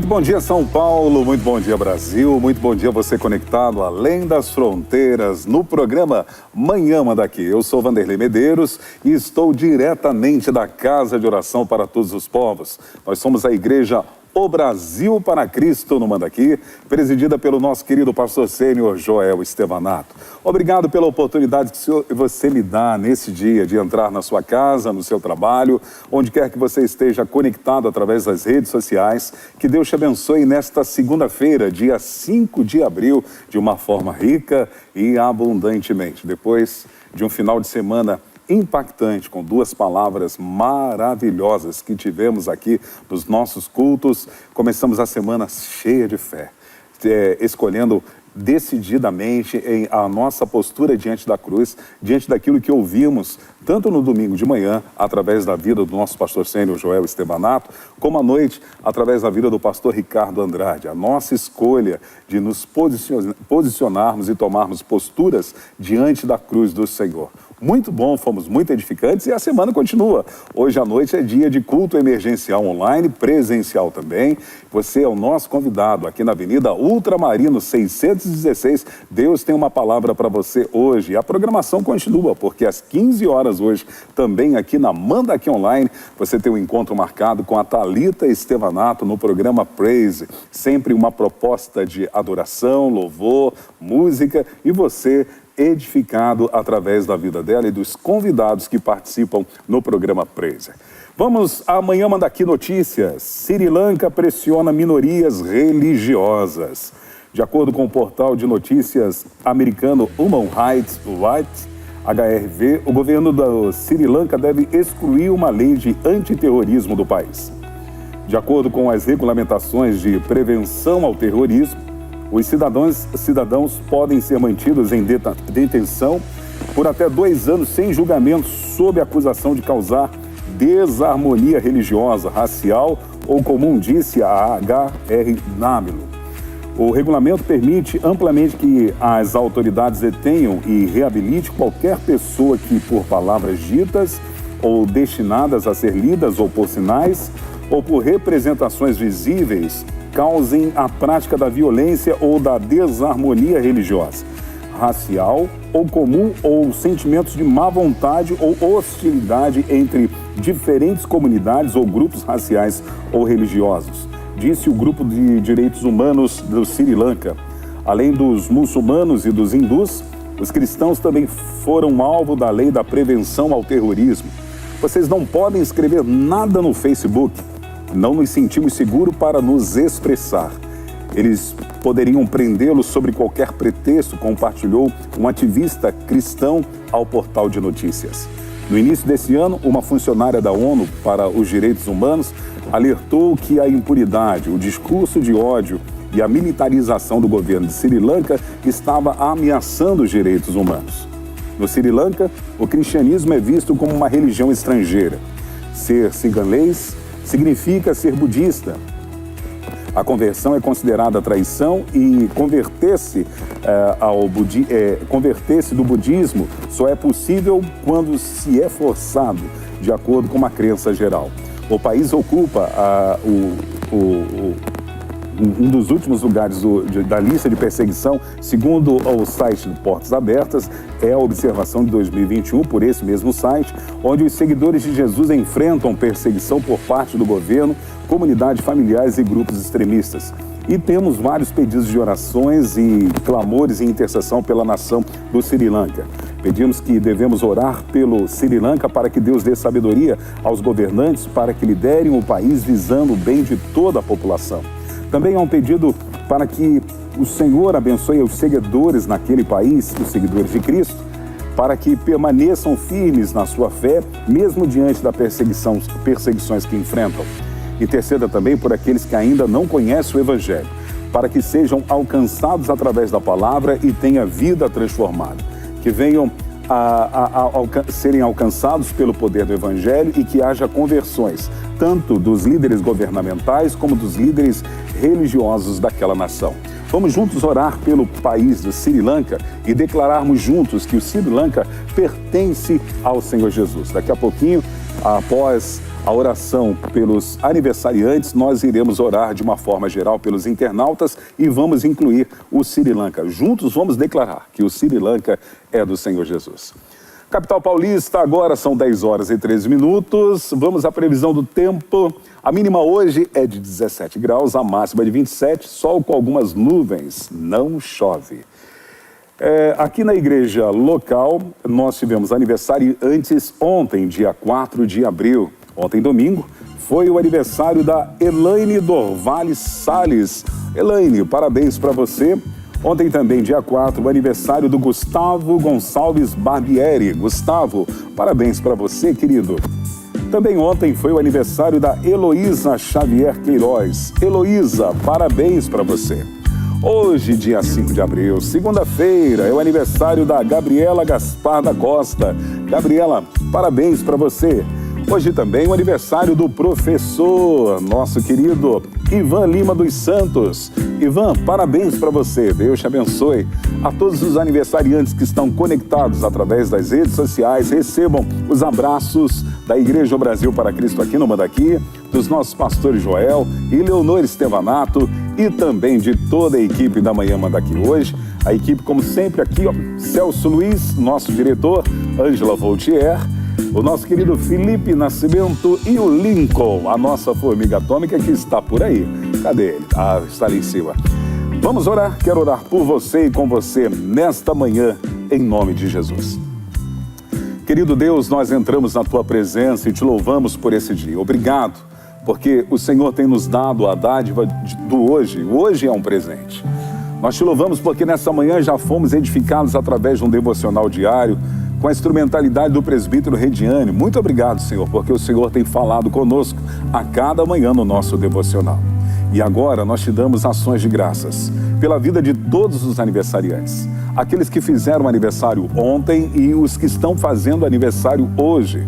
Muito bom dia, São Paulo, muito bom dia, Brasil, muito bom dia você conectado além das fronteiras no programa Manhã Manda Aqui. Eu sou Vanderlei Medeiros e estou diretamente da Casa de Oração para Todos os Povos. Nós somos a igreja O Brasil para Cristo no Manda Aqui, presidida pelo nosso querido pastor sênior Joel Estevanato. Obrigado pela oportunidade que você me dá nesse dia de entrar na sua casa, no seu trabalho, onde quer que você esteja conectado através das redes sociais. Que Deus te abençoe nesta segunda-feira, dia 5 de abril, de uma forma rica e abundantemente. Depois de um final de semana impactante, com duas palavras maravilhosas que tivemos aqui nos nossos cultos, começamos a semana cheia de fé, escolhendo decididamente a nossa postura diante da cruz, diante daquilo que ouvimos, tanto no domingo de manhã, através da vida do nosso pastor sênior Joel Estevanato, como à noite, através da vida do pastor Ricardo Andrade. A nossa escolha de nos posicionarmos e tomarmos posturas diante da cruz do Senhor. Muito bom, fomos muito edificantes e a semana continua. Hoje à noite é dia de culto emergencial online, presencial também. Você é o nosso convidado aqui na Avenida Ultramarino 616. Deus tem uma palavra para você hoje. E a programação continua, porque às 15 horas hoje, também aqui na Manda Aqui Online, você tem um encontro marcado com a Thalita Estevanato no programa Praise. Sempre uma proposta de adoração, louvor, música e você edificado através da vida dela e dos convidados que participam no programa Praise. Vamos amanhã mandar aqui notícias. Sri Lanka pressiona minorias religiosas. De acordo com o portal de notícias americano Human Rights Watch, HRV, o governo da Sri Lanka deve excluir uma lei de antiterrorismo do país. De acordo com as regulamentações de prevenção ao terrorismo, os cidadãos podem ser mantidos em detenção por até 2 anos sem julgamento sob acusação de causar desarmonia religiosa, racial ou, como disse a HR Namilo. O regulamento permite amplamente que as autoridades detenham e reabilitem qualquer pessoa que, por palavras ditas ou destinadas a ser lidas ou por sinais ou por representações visíveis, causem a prática da violência ou da desarmonia religiosa, racial ou comum ou sentimentos de má vontade ou hostilidade entre diferentes comunidades ou grupos raciais ou religiosos, disse o Grupo de Direitos Humanos do Sri Lanka. Além dos muçulmanos e dos hindus, os cristãos também foram alvo da lei da prevenção ao terrorismo. Vocês não podem escrever nada no Facebook. Não nos sentimos seguros para nos expressar. Eles poderiam prendê-los sobre qualquer pretexto, compartilhou um ativista cristão ao portal de notícias. No início desse ano, uma funcionária da ONU para os Direitos Humanos alertou que a impunidade, o discurso de ódio e a militarização do governo de Sri Lanka estava ameaçando os direitos humanos. No Sri Lanka, o cristianismo é visto como uma religião estrangeira. Ser ciganês significa ser budista. A conversão é considerada traição e converter-se do budismo só é possível quando se é forçado, de acordo com uma crença geral. O país ocupa um dos últimos lugares da lista de perseguição, segundo o site de Portas Abertas, é a observação de 2021 por esse mesmo site, onde os seguidores de Jesus enfrentam perseguição por parte do governo, comunidades familiares e grupos extremistas. E temos vários pedidos de orações e clamores e intercessão pela nação do Sri Lanka. Pedimos que devemos orar pelo Sri Lanka para que Deus dê sabedoria aos governantes para que liderem o país visando o bem de toda a população. Também há um pedido para que o Senhor abençoe os seguidores naquele país, os seguidores de Cristo, para que permaneçam firmes na sua fé, mesmo diante das perseguições que enfrentam. Interceda também por aqueles que ainda não conhecem o Evangelho, para que sejam alcançados através da palavra e tenham vida transformada. Que venham a serem alcançados pelo poder do Evangelho e que haja conversões, tanto dos líderes governamentais como dos líderes religiosos daquela nação. Vamos juntos orar pelo país do Sri Lanka e declararmos juntos que o Sri Lanka pertence ao Senhor Jesus. Daqui a pouquinho, após a oração pelos aniversariantes, nós iremos orar de uma forma geral pelos internautas e vamos incluir o Sri Lanka. Juntos vamos declarar que o Sri Lanka é do Senhor Jesus. Capital Paulista, agora são 10 horas e 13 minutos. Vamos à previsão do tempo. A mínima hoje é de 17 graus, a máxima de 27, sol com algumas nuvens, não chove. Aqui na igreja local, nós tivemos aniversário antes ontem, dia 4 de abril. Ontem, domingo, foi o aniversário da Elaine Dorvales Salles. Elaine, parabéns para você. Ontem também, dia 4, o aniversário do Gustavo Gonçalves Barbieri. Gustavo, parabéns para você, querido. Também ontem foi o aniversário da Heloísa Xavier Queiroz. Heloísa, parabéns para você. Hoje, dia 5 de abril, segunda-feira, é o aniversário da Gabriela Gaspar da Costa. Gabriela, parabéns para você. Hoje também o aniversário do professor, nosso querido Ivan Lima dos Santos. Ivan, parabéns para você, Deus te abençoe. A todos os aniversariantes que estão conectados através das redes sociais, recebam os abraços da Igreja Brasil para Cristo aqui no Mandaqui, dos nossos pastores Joel e Leonor Estevanato e também de toda a equipe da Manhã Mandaqui hoje. A equipe, como sempre, aqui, Celso Luiz, nosso diretor, Ângela Voltier, o nosso querido Felipe Nascimento e o Lincoln, a nossa formiga atômica que está por aí. Cadê ele? Ah, está ali em cima. Vamos orar? Quero orar por você e com você nesta manhã, em nome de Jesus. Querido Deus, nós entramos na Tua presença e Te louvamos por esse dia. Obrigado, porque o Senhor tem nos dado a dádiva do hoje. Hoje é um presente. Nós Te louvamos porque nessa manhã já fomos edificados através de um devocional diário, com a instrumentalidade do presbítero Rediane. Muito obrigado, Senhor, porque o Senhor tem falado conosco a cada manhã no nosso devocional. E agora nós Te damos ações de graças pela vida de todos os aniversariantes, aqueles que fizeram aniversário ontem e os que estão fazendo aniversário hoje.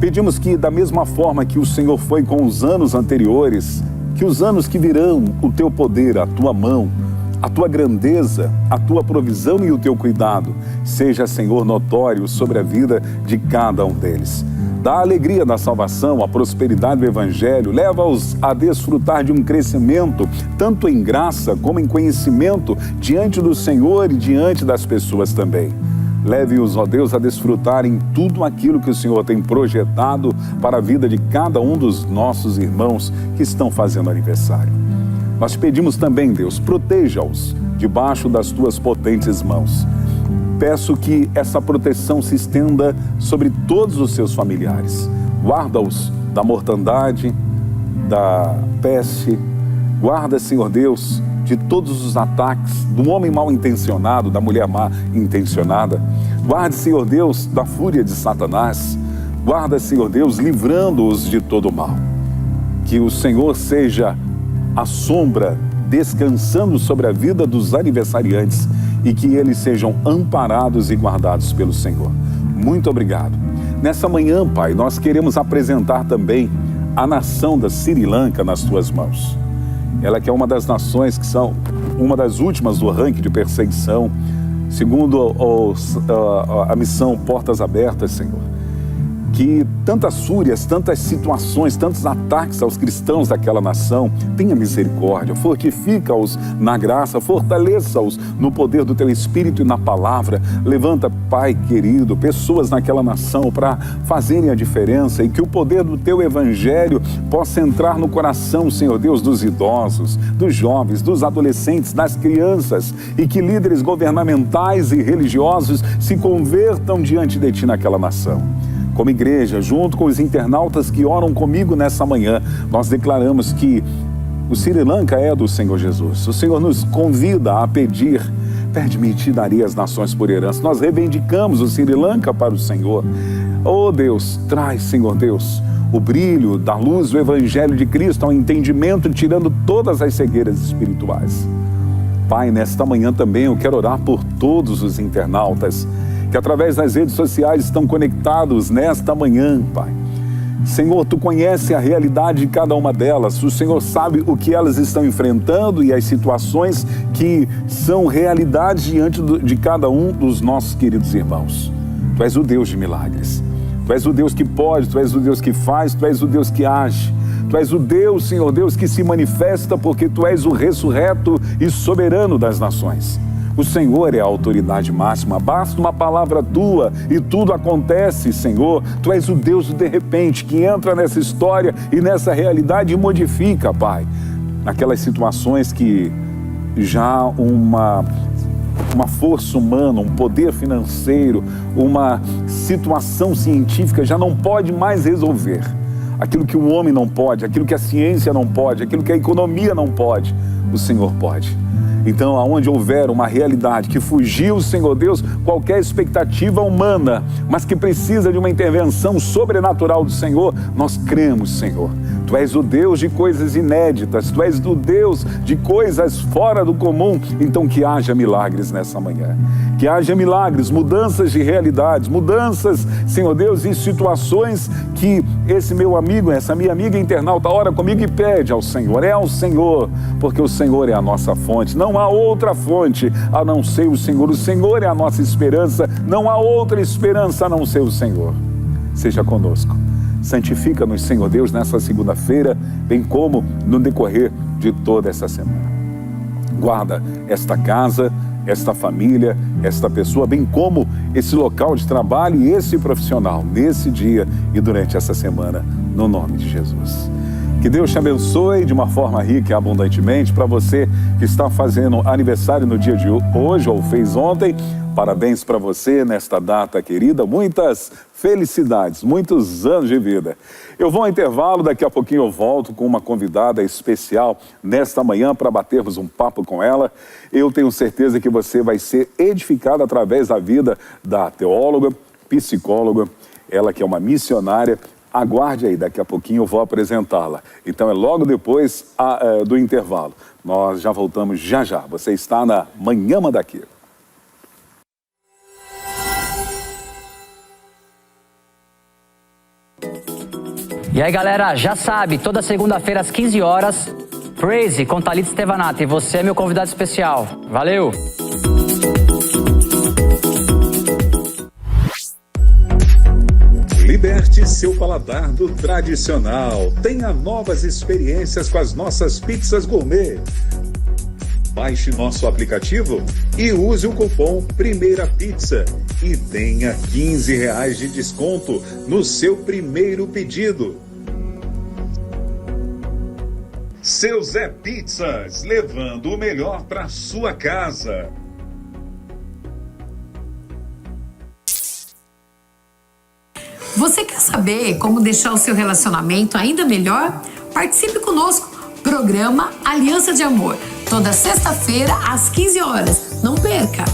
Pedimos que, da mesma forma que o Senhor foi com os anos anteriores, que os anos que virão, o Teu poder, a Tua mão, a Tua grandeza, a Tua provisão e o Teu cuidado seja, Senhor, notório sobre a vida de cada um deles. Dá a alegria da salvação, a prosperidade do Evangelho, leva-os a desfrutar de um crescimento, tanto em graça como em conhecimento, diante do Senhor e diante das pessoas também. Leve-os, ó Deus, a desfrutar em tudo aquilo que o Senhor tem projetado para a vida de cada um dos nossos irmãos que estão fazendo aniversário. Nós pedimos também, Deus, proteja-os debaixo das Tuas potentes mãos. Peço que essa proteção se estenda sobre todos os seus familiares. Guarda-os da mortandade, da peste. Guarda, Senhor Deus, de todos os ataques do homem mal intencionado, da mulher má intencionada. Guarde, Senhor Deus, da fúria de Satanás. Guarda, Senhor Deus, livrando-os de todo o mal. Que o Senhor seja a sombra descansando sobre a vida dos aniversariantes e que eles sejam amparados e guardados pelo Senhor. Muito obrigado. Nessa manhã, Pai, nós queremos apresentar também a nação da Sri Lanka nas Tuas mãos. Ela que é uma das nações que são uma das últimas do ranking de perseguição, segundo a missão Portas Abertas, Senhor. Que tantas fúrias, tantas situações, tantos ataques aos cristãos daquela nação, tenha misericórdia, fortifica-os na graça, fortaleça-os no poder do Teu Espírito e na palavra. Levanta, Pai querido, pessoas naquela nação para fazerem a diferença e que o poder do Teu Evangelho possa entrar no coração, Senhor Deus, dos idosos, dos jovens, dos adolescentes, das crianças e que líderes governamentais e religiosos se convertam diante de Ti naquela nação. Como igreja, junto com os internautas que oram comigo nessa manhã, nós declaramos que o Sri Lanka é do Senhor Jesus. O Senhor nos convida a pedir, pede-me e Te darei as nações por herança. Nós reivindicamos o Sri Lanka para o Senhor. Oh Deus, traz, Senhor Deus, o brilho da luz do Evangelho de Cristo ao entendimento, tirando todas as cegueiras espirituais. Pai, nesta manhã também eu quero orar por todos os internautas que através das redes sociais estão conectados nesta manhã, Pai. Senhor, Tu conhece a realidade de cada uma delas, o Senhor sabe o que elas estão enfrentando e as situações que são realidades diante de cada um dos nossos queridos irmãos. Tu és o Deus de milagres. Tu és o Deus que pode, Tu és o Deus que faz, Tu és o Deus que age. Tu és o Deus, Senhor Deus, que se manifesta porque Tu és o ressurreto e soberano das nações. O Senhor é a autoridade máxima, basta uma palavra Tua e tudo acontece, Senhor. Tu és o Deus do de repente, que entra nessa história e nessa realidade e modifica, Pai. Naquelas situações que já uma força humana, um poder financeiro, uma situação científica já não pode mais resolver. Aquilo que o homem não pode, aquilo que a ciência não pode, aquilo que a economia não pode, o Senhor pode. Então, aonde houver uma realidade que fugiu, Senhor Deus, qualquer expectativa humana, mas que precisa de uma intervenção sobrenatural do Senhor, nós cremos, Senhor. Tu és o Deus de coisas inéditas, Tu és o Deus de coisas fora do comum, então que haja milagres nessa manhã. Que haja milagres, mudanças de realidades, mudanças, Senhor Deus, em situações que esse meu amigo, essa minha amiga internauta ora comigo e pede ao Senhor, é ao Senhor, porque o Senhor é a nossa fonte, não há outra fonte a não ser o Senhor é a nossa esperança, não há outra esperança a não ser o Senhor. Seja conosco. Santifica-nos, Senhor Deus, nessa segunda-feira, bem como no decorrer de toda essa semana. Guarda esta casa, esta família, esta pessoa, bem como esse local de trabalho e esse profissional, nesse dia e durante essa semana, no nome de Jesus. Que Deus te abençoe de uma forma rica e abundantemente. Para você que está fazendo aniversário no dia de hoje ou fez ontem, parabéns para você nesta data querida, muitas felicidades, muitos anos de vida. Eu vou ao intervalo, daqui a pouquinho eu volto com uma convidada especial nesta manhã para batermos um papo com ela. Eu tenho certeza que você vai ser edificado através da vida da teóloga, psicóloga, ela que é uma missionária. Aguarde aí, daqui a pouquinho eu vou apresentá-la. Então é logo depois do intervalo. Nós já voltamos já. Você está na Manhã Manda Aqui. E aí, galera, já sabe, toda segunda-feira às 15 horas, Praise com Thalita Stevanato. E você é meu convidado especial. Valeu! Liberte seu paladar do tradicional. Tenha novas experiências com as nossas pizzas gourmet. Baixe nosso aplicativo e use o cupom Primeira Pizza e tenha R$15 de desconto no seu primeiro pedido. Seu Zé Pizzas, levando o melhor para sua casa. Você quer saber como deixar o seu relacionamento ainda melhor? Participe conosco. Programa Aliança de Amor. Toda sexta-feira, às 15 horas. Não perca!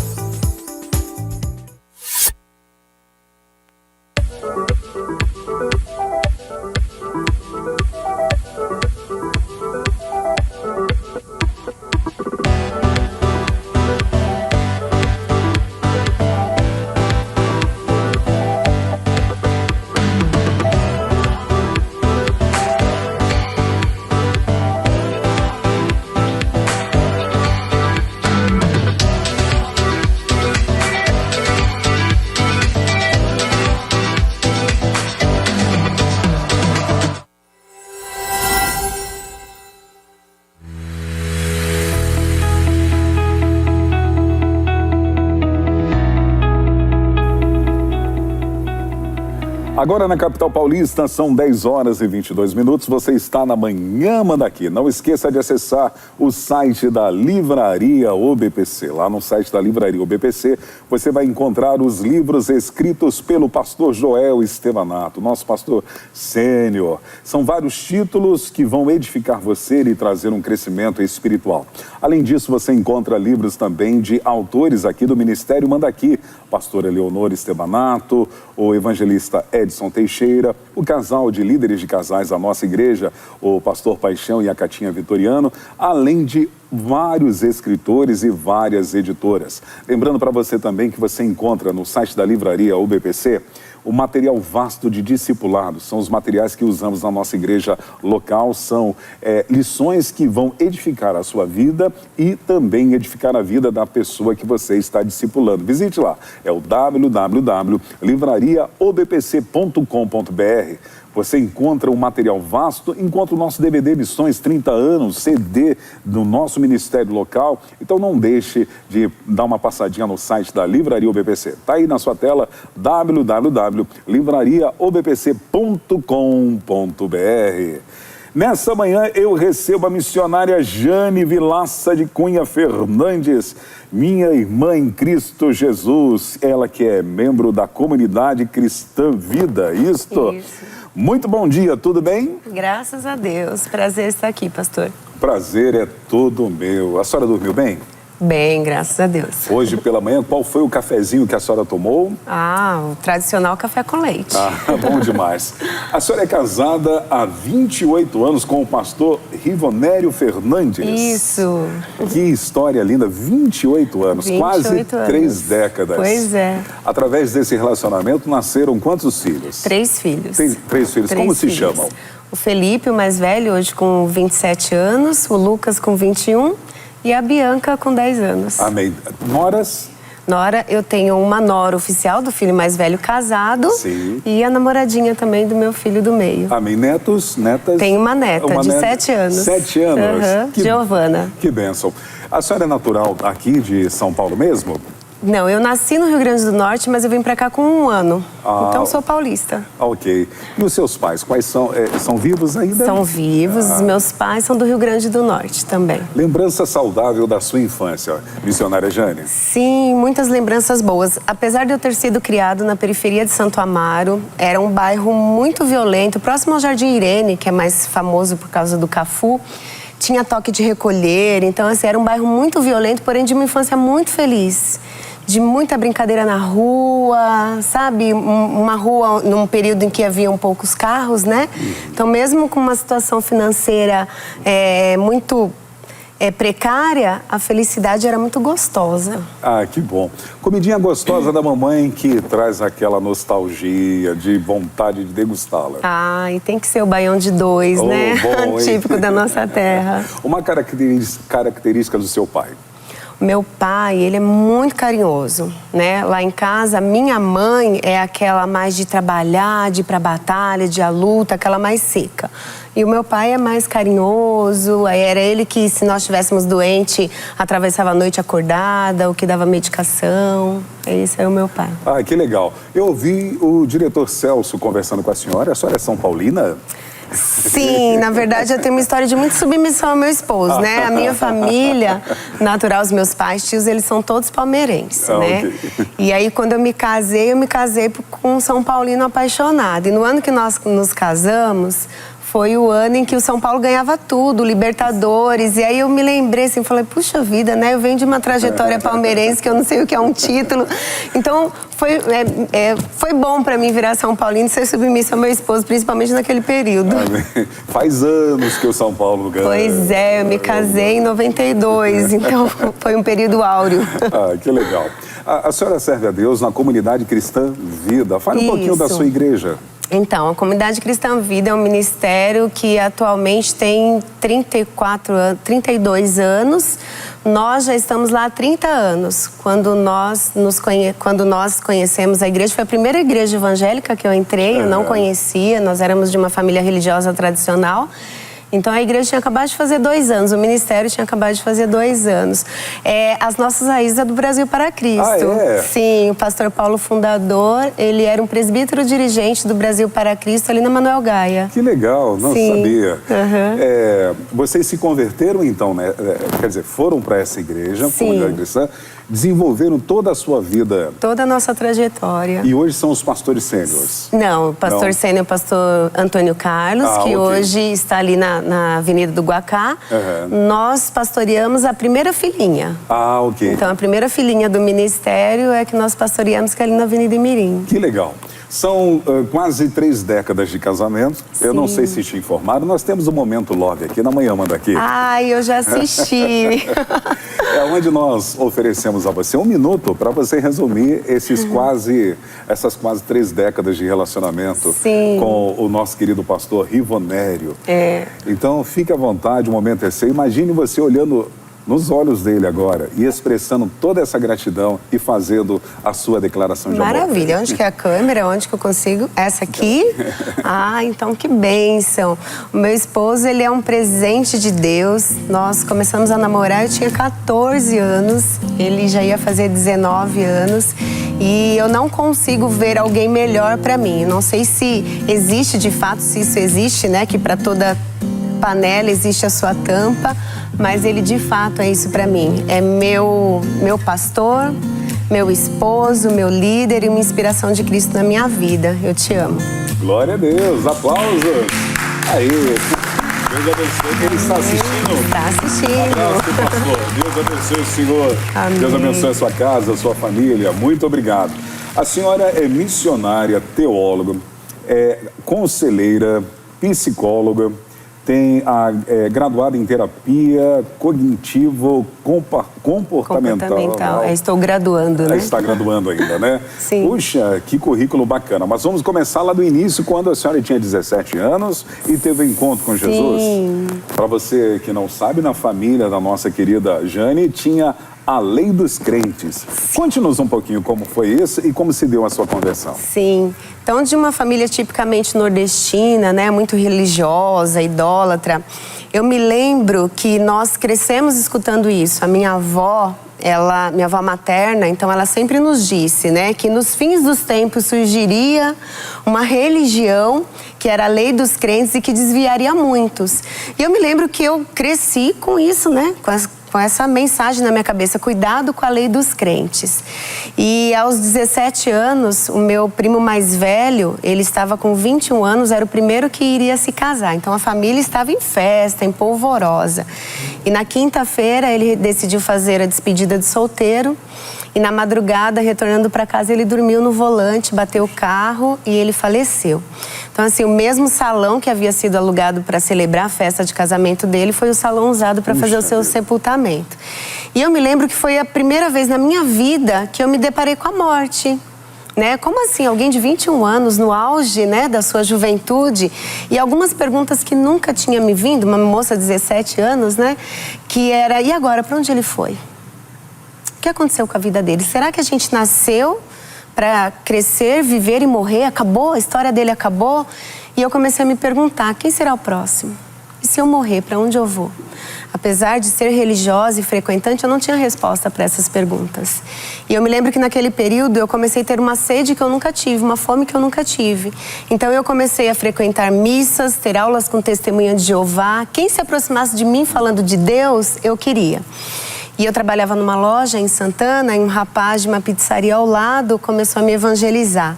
Agora na capital paulista são 10 horas e 22 minutos. Você está na Manhã Manda Aqui. Não esqueça de acessar o site da Livraria OBPC. Lá no site da Livraria OBPC você vai encontrar os livros escritos pelo pastor Joel Stevanato, nosso pastor sênior. São vários títulos que vão edificar você e trazer um crescimento espiritual. Além disso, você encontra livros também de autores aqui do Ministério Manda Aqui. Pastora Leonor Stevanato, o evangelista Edson Teixeira, o casal de líderes de casais da nossa igreja, o pastor Paixão e a Catinha Vitoriano, além de vários escritores e várias editoras. Lembrando para você também que você encontra no site da Livraria UBPC o material vasto de discipulado. São os materiais que usamos na nossa igreja local, são lições que vão edificar a sua vida e também edificar a vida da pessoa que você está discipulando. Visite lá, é o www.livrariaobpc.com.br. Você encontra um material vasto, encontra o nosso DVD Missões 30 anos, CD do nosso ministério local. Então não deixe de dar uma passadinha no site da Livraria OBPC. Está aí na sua tela, www.livrariaobpc.com.br. Nessa manhã eu recebo a missionária Jane Vilaça de Cunha Fernandes, minha irmã em Cristo Jesus, ela que é membro da comunidade Cristã Vida, isto? Isso. Muito bom dia, tudo bem? Graças a Deus, prazer estar aqui, pastor. Prazer é todo meu. A senhora dormiu bem? Bem, graças a Deus. Hoje pela manhã, qual foi o cafezinho que a senhora tomou? O tradicional café com leite. Bom demais. A senhora é casada há 28 anos com o pastor Rivonério Fernandes. Isso. Que história linda, 28 anos, 28 quase anos. 3 décadas. Pois é. Através desse relacionamento nasceram quantos filhos? 3 filhos. Três filhos. Como se chamam? O Felipe, o mais velho, hoje com 27 anos, o Lucas com 21 e a Bianca com 10 anos. Amém. Noras? Nora, eu tenho uma nora oficial do filho mais velho casado. Sim. E a namoradinha também do meu filho do meio. Amém. Netos, netas? Tenho uma neta de 7 anos. 7 anos? Giovana. Que bênção. A senhora é natural aqui de São Paulo mesmo? Não, eu nasci no Rio Grande do Norte, mas eu vim pra cá com 1 ano. Então sou paulista. Ok. E os seus pais, quais são? São vivos ainda? São vivos. Os meus pais são do Rio Grande do Norte também. Lembrança saudável da sua infância, missionária Jane? Sim, muitas lembranças boas. Apesar de eu ter sido criado na periferia de Santo Amaro, era um bairro muito violento, próximo ao Jardim Irene, que é mais famoso por causa do Cafu. Tinha toque de recolher, então assim, era um bairro muito violento, porém de uma infância muito feliz. De muita brincadeira na rua, sabe? Uma rua num período em que haviam poucos carros, né? Então, mesmo com uma situação financeira muito precária, a felicidade era muito gostosa. Que bom. Comidinha gostosa da mamãe que traz aquela nostalgia de vontade de degustá-la. E tem que ser o baião de 2, né? Bom, típico da nossa terra. Uma característica do seu pai? Meu pai, ele é muito carinhoso, né? Lá em casa, minha mãe é aquela mais de trabalhar, de ir pra batalha, de ir à luta, aquela mais seca. E o meu pai é mais carinhoso, era ele que, se nós estivéssemos doentes, atravessava a noite acordada, o que dava medicação. Esse é o meu pai. Que legal. Eu ouvi o diretor Celso conversando com a senhora é São Paulina? Sim, na verdade eu tenho uma história de muita submissão ao meu esposo, né? A minha família natural, os meus pais, tios, eles são todos palmeirenses, né? Okay. E aí quando eu me casei com um São Paulino apaixonado. E no ano que nós nos casamos, foi o ano em que o São Paulo ganhava tudo, Libertadores. E aí eu me lembrei assim, falei, puxa vida, né? Eu venho de uma trajetória palmeirense que eu não sei o que é um título. Então foi bom pra mim virar São Paulino e ser submissa ao meu esposo, principalmente naquele período. Faz anos que o São Paulo ganha. Pois é, eu me casei em 92, então foi um período áureo. Que legal. A senhora serve a Deus na comunidade Cristã Vida. Fale um pouquinho da sua igreja. Então, a Comunidade Cristã Vida é um ministério que atualmente tem 32 anos. Nós já estamos lá há 30 anos. Quando nós conhecemos a igreja, foi a primeira igreja evangélica que eu entrei, eu não conhecia, nós éramos de uma família religiosa tradicional. Então a igreja tinha acabado de fazer 2 anos, o ministério tinha acabado de fazer 2 anos. As nossas raízes é do Brasil para Cristo. Sim, o pastor Paulo fundador, ele era um presbítero dirigente do Brasil para Cristo ali na Manuel Gaia. Que legal, não sabia. Vocês se converteram então, né? Quer dizer, foram para essa igreja, comunidade cristã, desenvolveram toda a sua vida. Toda a nossa trajetória. E hoje são os pastores sêniores? Não, o pastor sênior é o pastor Antônio Carlos, que hoje está ali na Avenida do Guacá. Nós pastoreamos a primeira filhinha. Ok. Então, a primeira filhinha do ministério é que nós pastoreamos, que é ali na Avenida Imirim. Que legal. São quase 3 décadas de casamento. Sim. Eu não sei se te informaram, nós temos o Momento Love aqui na Manhã Manda Aqui. Ai, eu já assisti. É onde nós oferecemos a você 1 minuto para você resumir essas quase 3 décadas de relacionamento. Sim. Com o nosso querido pastor Rivonério. Então, fique à vontade, o momento é seu. Imagine você olhando nos olhos dele agora e expressando toda essa gratidão e fazendo a sua declaração de amor. Maravilha. Onde que é a câmera? Onde que eu consigo? Essa aqui? Ah, então que bênção. O meu esposo, ele é um presente de Deus. Nós começamos a namorar, eu tinha 14 anos, ele já ia fazer 19 anos. E eu não consigo ver alguém melhor para mim. Não sei se existe de fato, se isso existe, né? Que para toda panela existe a sua tampa, mas ele de fato é isso para mim. É meu pastor, meu esposo, meu líder e uma inspiração de Cristo na minha vida. Eu te amo. Glória a Deus, aplausos. Aí, Deus abençoe. Ele está assistindo? Está assistindo. Abraço, pastor. Deus abençoe o senhor. Amém. Deus abençoe a sua casa, a sua família. Muito obrigado. A senhora é missionária, teóloga, é conselheira, psicóloga, tem graduada em terapia cognitivo-comportamental. Estou graduando, né? Está graduando ainda, né? Sim. Puxa, que currículo bacana. Mas vamos começar lá do início, quando a senhora tinha 17 anos e teve um encontro com Jesus. Sim. Para você que não sabe, na família da nossa querida Jane, tinha a Lei dos Crentes. Conte-nos um pouquinho como foi isso e como se deu a sua conversão. Sim. Então, de uma família tipicamente nordestina, né, muito religiosa, idólatra, eu me lembro que nós crescemos escutando isso. A minha avó, minha avó materna, então ela sempre nos disse, né, que nos fins dos tempos surgiria uma religião que era a Lei dos Crentes e que desviaria muitos. E eu me lembro que eu cresci com isso, né, com essa mensagem na minha cabeça, cuidado com a lei dos crentes. E aos 17 anos, o meu primo mais velho, ele estava com 21 anos, era o primeiro que iria se casar. Então a família estava em festa, em polvorosa. E na quinta-feira ele decidiu fazer a despedida de solteiro. E na madrugada, retornando para casa, ele dormiu no volante, bateu o carro e ele faleceu. Então, assim, o mesmo salão que havia sido alugado para celebrar a festa de casamento dele foi o salão usado para fazer o seu sepultamento. E eu me lembro que foi a primeira vez na minha vida que eu me deparei com a morte. Né? Como assim? Alguém de 21 anos, no auge, né, da sua juventude, e algumas perguntas que nunca tinha me vindo, uma moça de 17 anos, né, que era, e agora, para onde ele foi? O que aconteceu com a vida dele? Será que a gente nasceu para crescer, viver e morrer? Acabou? A história dele acabou? E eu comecei a me perguntar, quem será o próximo? E se eu morrer, para onde eu vou? Apesar de ser religiosa e frequentante, eu não tinha resposta para essas perguntas. E eu me lembro que naquele período eu comecei a ter uma sede que eu nunca tive, uma fome que eu nunca tive. Então eu comecei a frequentar missas, ter aulas com testemunha de Jeová. Quem se aproximasse de mim falando de Deus, eu queria. E eu trabalhava numa loja em Santana e um rapaz de uma pizzaria ao lado começou a me evangelizar.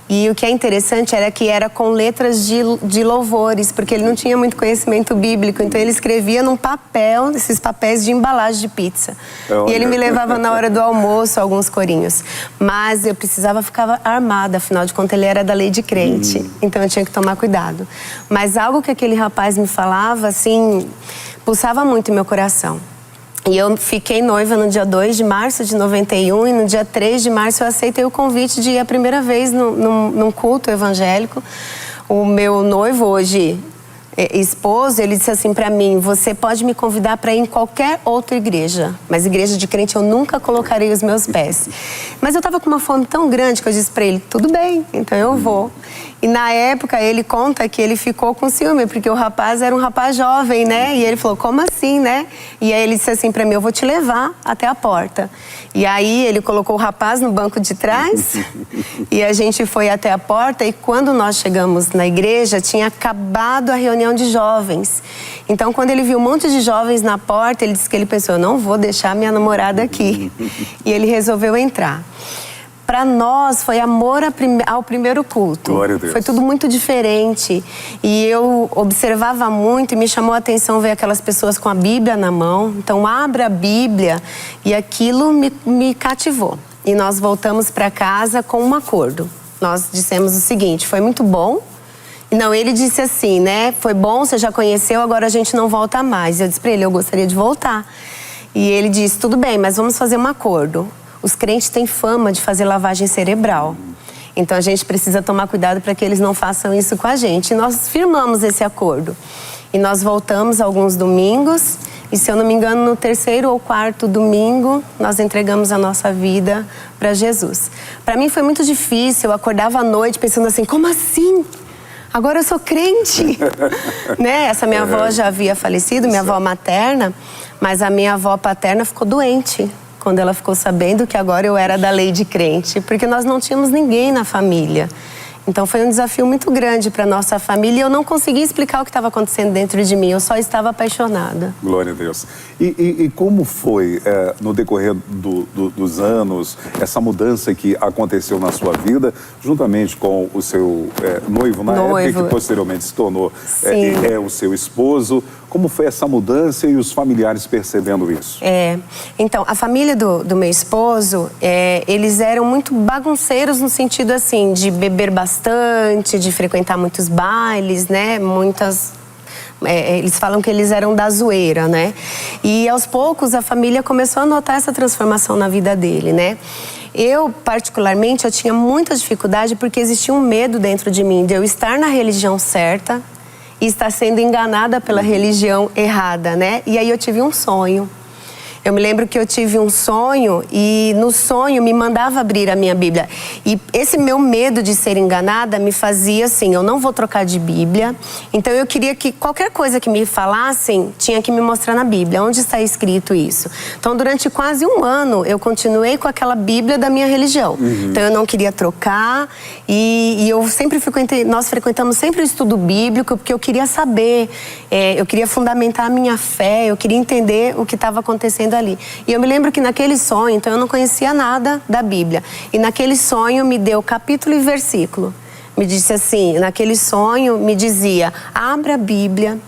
E o que é interessante era que era com letras de louvores, porque ele não tinha muito conhecimento bíblico, então ele escrevia num papel, esses papéis de embalagem de pizza. E ele me levava na hora do almoço alguns corinhos. Mas eu precisava ficar armada, afinal de contas ele era da lei de crente, então eu tinha que tomar cuidado. Mas algo que aquele rapaz me falava, assim, pulsava muito em meu coração. E eu fiquei noiva no dia 2 de março de 91 e no dia 3 de março eu aceitei o convite de ir a primeira vez num culto evangélico. O meu noivo, hoje esposo, ele disse assim pra mim, você pode me convidar para ir em qualquer outra igreja, mas igreja de crente eu nunca colocarei os meus pés. Mas eu tava com uma fome tão grande que eu disse pra ele, tudo bem, então eu vou. E na época ele conta que ele ficou com ciúme, porque o rapaz era um rapaz jovem, né? E ele falou, como assim, né? E aí ele disse assim pra mim, eu vou te levar até a porta. E aí ele colocou o rapaz no banco de trás e a gente foi até a porta e quando nós chegamos na igreja, tinha acabado a reunião de jovens. Então, quando ele viu um monte de jovens na porta, ele disse que ele pensou, eu não vou deixar minha namorada aqui. E ele resolveu entrar. Para nós foi amor ao primeiro culto. Glória a Deus. Foi tudo muito diferente. E eu observava muito e me chamou a atenção ver aquelas pessoas com a Bíblia na mão. Então, abra a Bíblia e aquilo me cativou. E nós voltamos para casa com um acordo. nós dissemos o seguinte: foi muito bom. Não, ele disse assim, né? Foi bom, você já conheceu, agora a gente não volta mais. Eu disse para ele, eu gostaria de voltar. E ele disse, tudo bem, mas vamos fazer um acordo. Os crentes têm fama de fazer lavagem cerebral. Então a gente precisa tomar cuidado para que eles não façam isso com a gente. E nós firmamos esse acordo. E nós voltamos alguns domingos. E se eu não me engano, no 3º ou 4º domingo, nós entregamos a nossa vida para Jesus. Para mim foi muito difícil, eu acordava à noite pensando assim, como assim? Agora eu sou crente, né? Essa minha avó já havia falecido, minha avó materna, mas a minha avó paterna ficou doente quando ela ficou sabendo que agora eu era da lei de crente, porque nós não tínhamos ninguém na família. Então foi um desafio muito grande para nossa família e eu não conseguia explicar o que estava acontecendo dentro de mim, eu só estava apaixonada. Glória a Deus. E como foi, no decorrer dos anos, essa mudança que aconteceu na sua vida, juntamente com o seu noivo, na época que posteriormente se tornou o seu esposo? Como foi essa mudança e os familiares percebendo isso? Então, a família do meu esposo, eles eram muito bagunceiros no sentido assim, de beber bastante, de frequentar muitos bailes, né? Eles falam que eles eram da zoeira, né? E aos poucos a família começou a notar essa transformação na vida dele, né? Eu, particularmente, eu tinha muita dificuldade porque existia um medo dentro de mim de eu estar na religião certa e estar sendo enganada pela religião errada, né? E aí eu tive um sonho. Eu me lembro que eu tive um sonho e no sonho me mandava abrir a minha Bíblia. E esse meu medo de ser enganada me fazia assim, eu não vou trocar de Bíblia. Então eu queria que qualquer coisa que me falassem, tinha que me mostrar na Bíblia. Onde está escrito isso? Então durante quase um ano eu continuei com aquela Bíblia da minha religião. Então eu não queria trocar e eu sempre nós frequentamos sempre o estudo bíblico porque eu queria saber, eu queria fundamentar a minha fé, eu queria entender o que estava acontecendo ali. E eu me lembro que naquele sonho, então eu não conhecia nada da Bíblia. E naquele sonho me deu capítulo e versículo. Me disse assim, naquele sonho me dizia, abra a Bíblia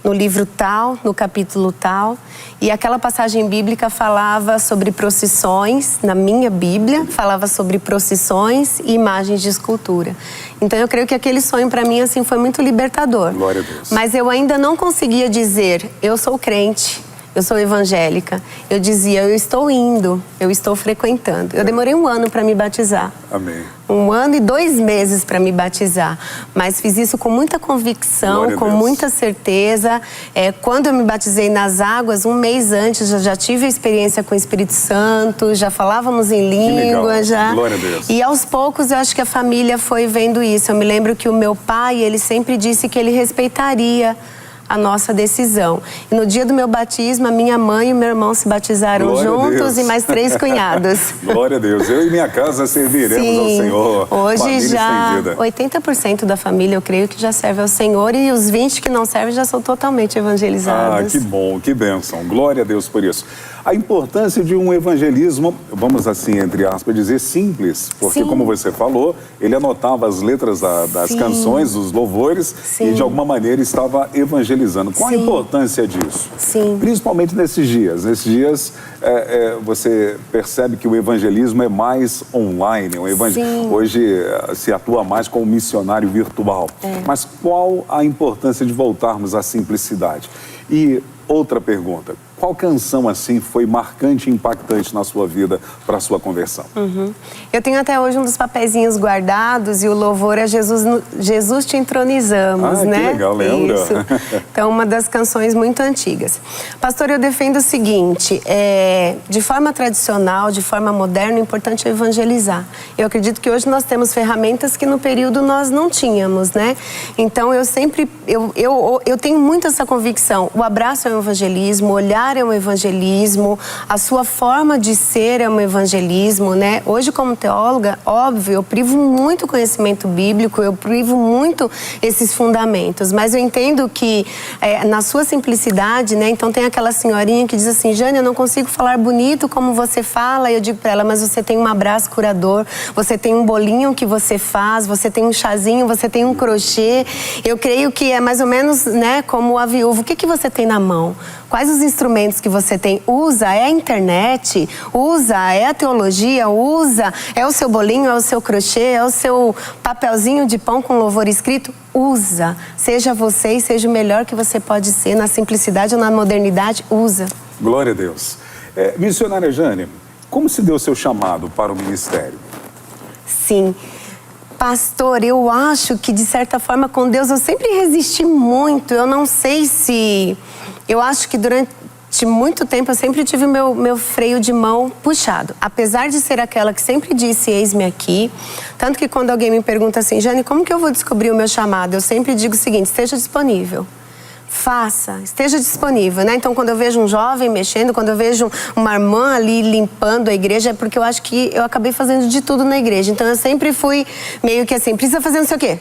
no livro tal, no capítulo tal. E aquela passagem bíblica falava sobre procissões, na minha Bíblia, falava sobre procissões e imagens de escultura. Então eu creio que aquele sonho para mim assim foi muito libertador. Glória a Deus. Mas eu ainda não conseguia dizer, eu sou crente. Eu sou evangélica. Eu dizia, eu estou indo, eu estou frequentando. Eu demorei 1 ano para me batizar. Amém. 1 ano e 2 meses para me batizar. Mas fiz isso com muita convicção, com muita certeza. Quando eu me batizei nas águas, 1 mês antes, eu já tive a experiência com o Espírito Santo, já falávamos em língua, já. Glória a Deus. E aos poucos eu acho que a família foi vendo isso. Eu me lembro que o meu pai, ele sempre disse que ele respeitaria a nossa decisão. E no dia do meu batismo, a minha mãe e o meu irmão se batizaram juntos e mais 3 cunhados. Glória a Deus. Eu e minha casa serviremos ao Senhor. Hoje já 80% da família, eu creio que já serve ao Senhor e os 20 que não servem já são totalmente evangelizados. Que bom, que bênção. Glória a Deus por isso. A importância de um evangelismo, vamos assim, entre aspas, dizer simples, porque como você falou, ele anotava as letras das canções, dos louvores e de alguma maneira estava evangelizando. Qual a importância disso? Principalmente nesses dias. Nesses dias você percebe que o evangelismo é mais online. Hoje se atua mais como missionário virtual. Mas qual a importância de voltarmos à simplicidade? E outra pergunta. Qual canção, assim, foi marcante e impactante na sua vida para a sua conversão? Eu tenho até hoje um dos papeizinhos guardados e o louvor é Jesus te entronizamos, né? Que legal, lembra? Isso. Então, uma das canções muito antigas. Pastor, eu defendo o seguinte, de forma tradicional, de forma moderna, o importante é evangelizar. Eu acredito que hoje nós temos ferramentas que no período nós não tínhamos, né? Então, eu sempre, eu tenho muito essa convicção. O abraço é um evangelismo, o olhar é um evangelismo, a sua forma de ser é um evangelismo, né? Hoje, como teóloga, óbvio, eu privo muito o conhecimento bíblico, eu privo muito esses fundamentos, mas eu entendo que na sua simplicidade, né? Então tem aquela senhorinha que diz assim, Jane, eu não consigo falar bonito como você fala, e eu digo para ela, mas você tem um abraço curador, você tem um bolinho que você faz, você tem um chazinho, você tem um crochê. Eu creio que é mais ou menos, né, como a viúva. O que você tem na mão? Quais os instrumentos que você tem? Usa, é a internet, usa, é a teologia, usa, é o seu bolinho, é o seu crochê, é o seu papelzinho de pão com louvor escrito? Usa. Seja você e seja o melhor que você pode ser, na simplicidade ou na modernidade, usa. Glória a Deus. Missionária Jane, como se deu o seu chamado para o ministério? Sim. Pastor, eu acho que de certa forma com Deus eu sempre resisti muito. Eu não sei se... Eu acho que durante muito tempo eu sempre tive o meu freio de mão puxado. Apesar de ser aquela que sempre disse, eis-me aqui. Tanto que quando alguém me pergunta assim, Jane, como que eu vou descobrir o meu chamado? Eu sempre digo o seguinte, esteja disponível. Faça, esteja disponível, né? Então, quando eu vejo um jovem mexendo, quando eu vejo uma irmã ali limpando a igreja, é porque eu acho que eu acabei fazendo de tudo na igreja. Então, eu sempre fui meio que assim, precisa fazer não sei o quê.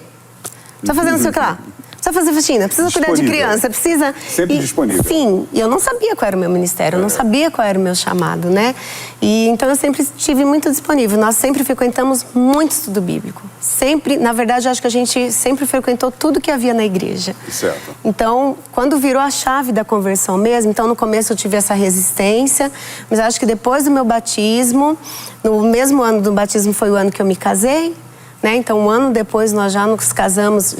Precisa fazer não sei o que lá. Precisa fazer faxina, precisa cuidar de criança, precisa... Sempre disponível. Sim, e eu não sabia qual era o meu ministério, eu não sabia qual era o meu chamado, né? E então eu sempre estive muito disponível. Nós sempre frequentamos muito estudo bíblico. Sempre, na verdade, eu acho que a gente sempre frequentou tudo que havia na igreja. Certo. Então, quando virou a chave da conversão mesmo, então no começo eu tive essa resistência, mas acho que depois do meu batismo, no mesmo ano do batismo foi o ano que eu me casei, né? Então, um ano depois nós já nos casamos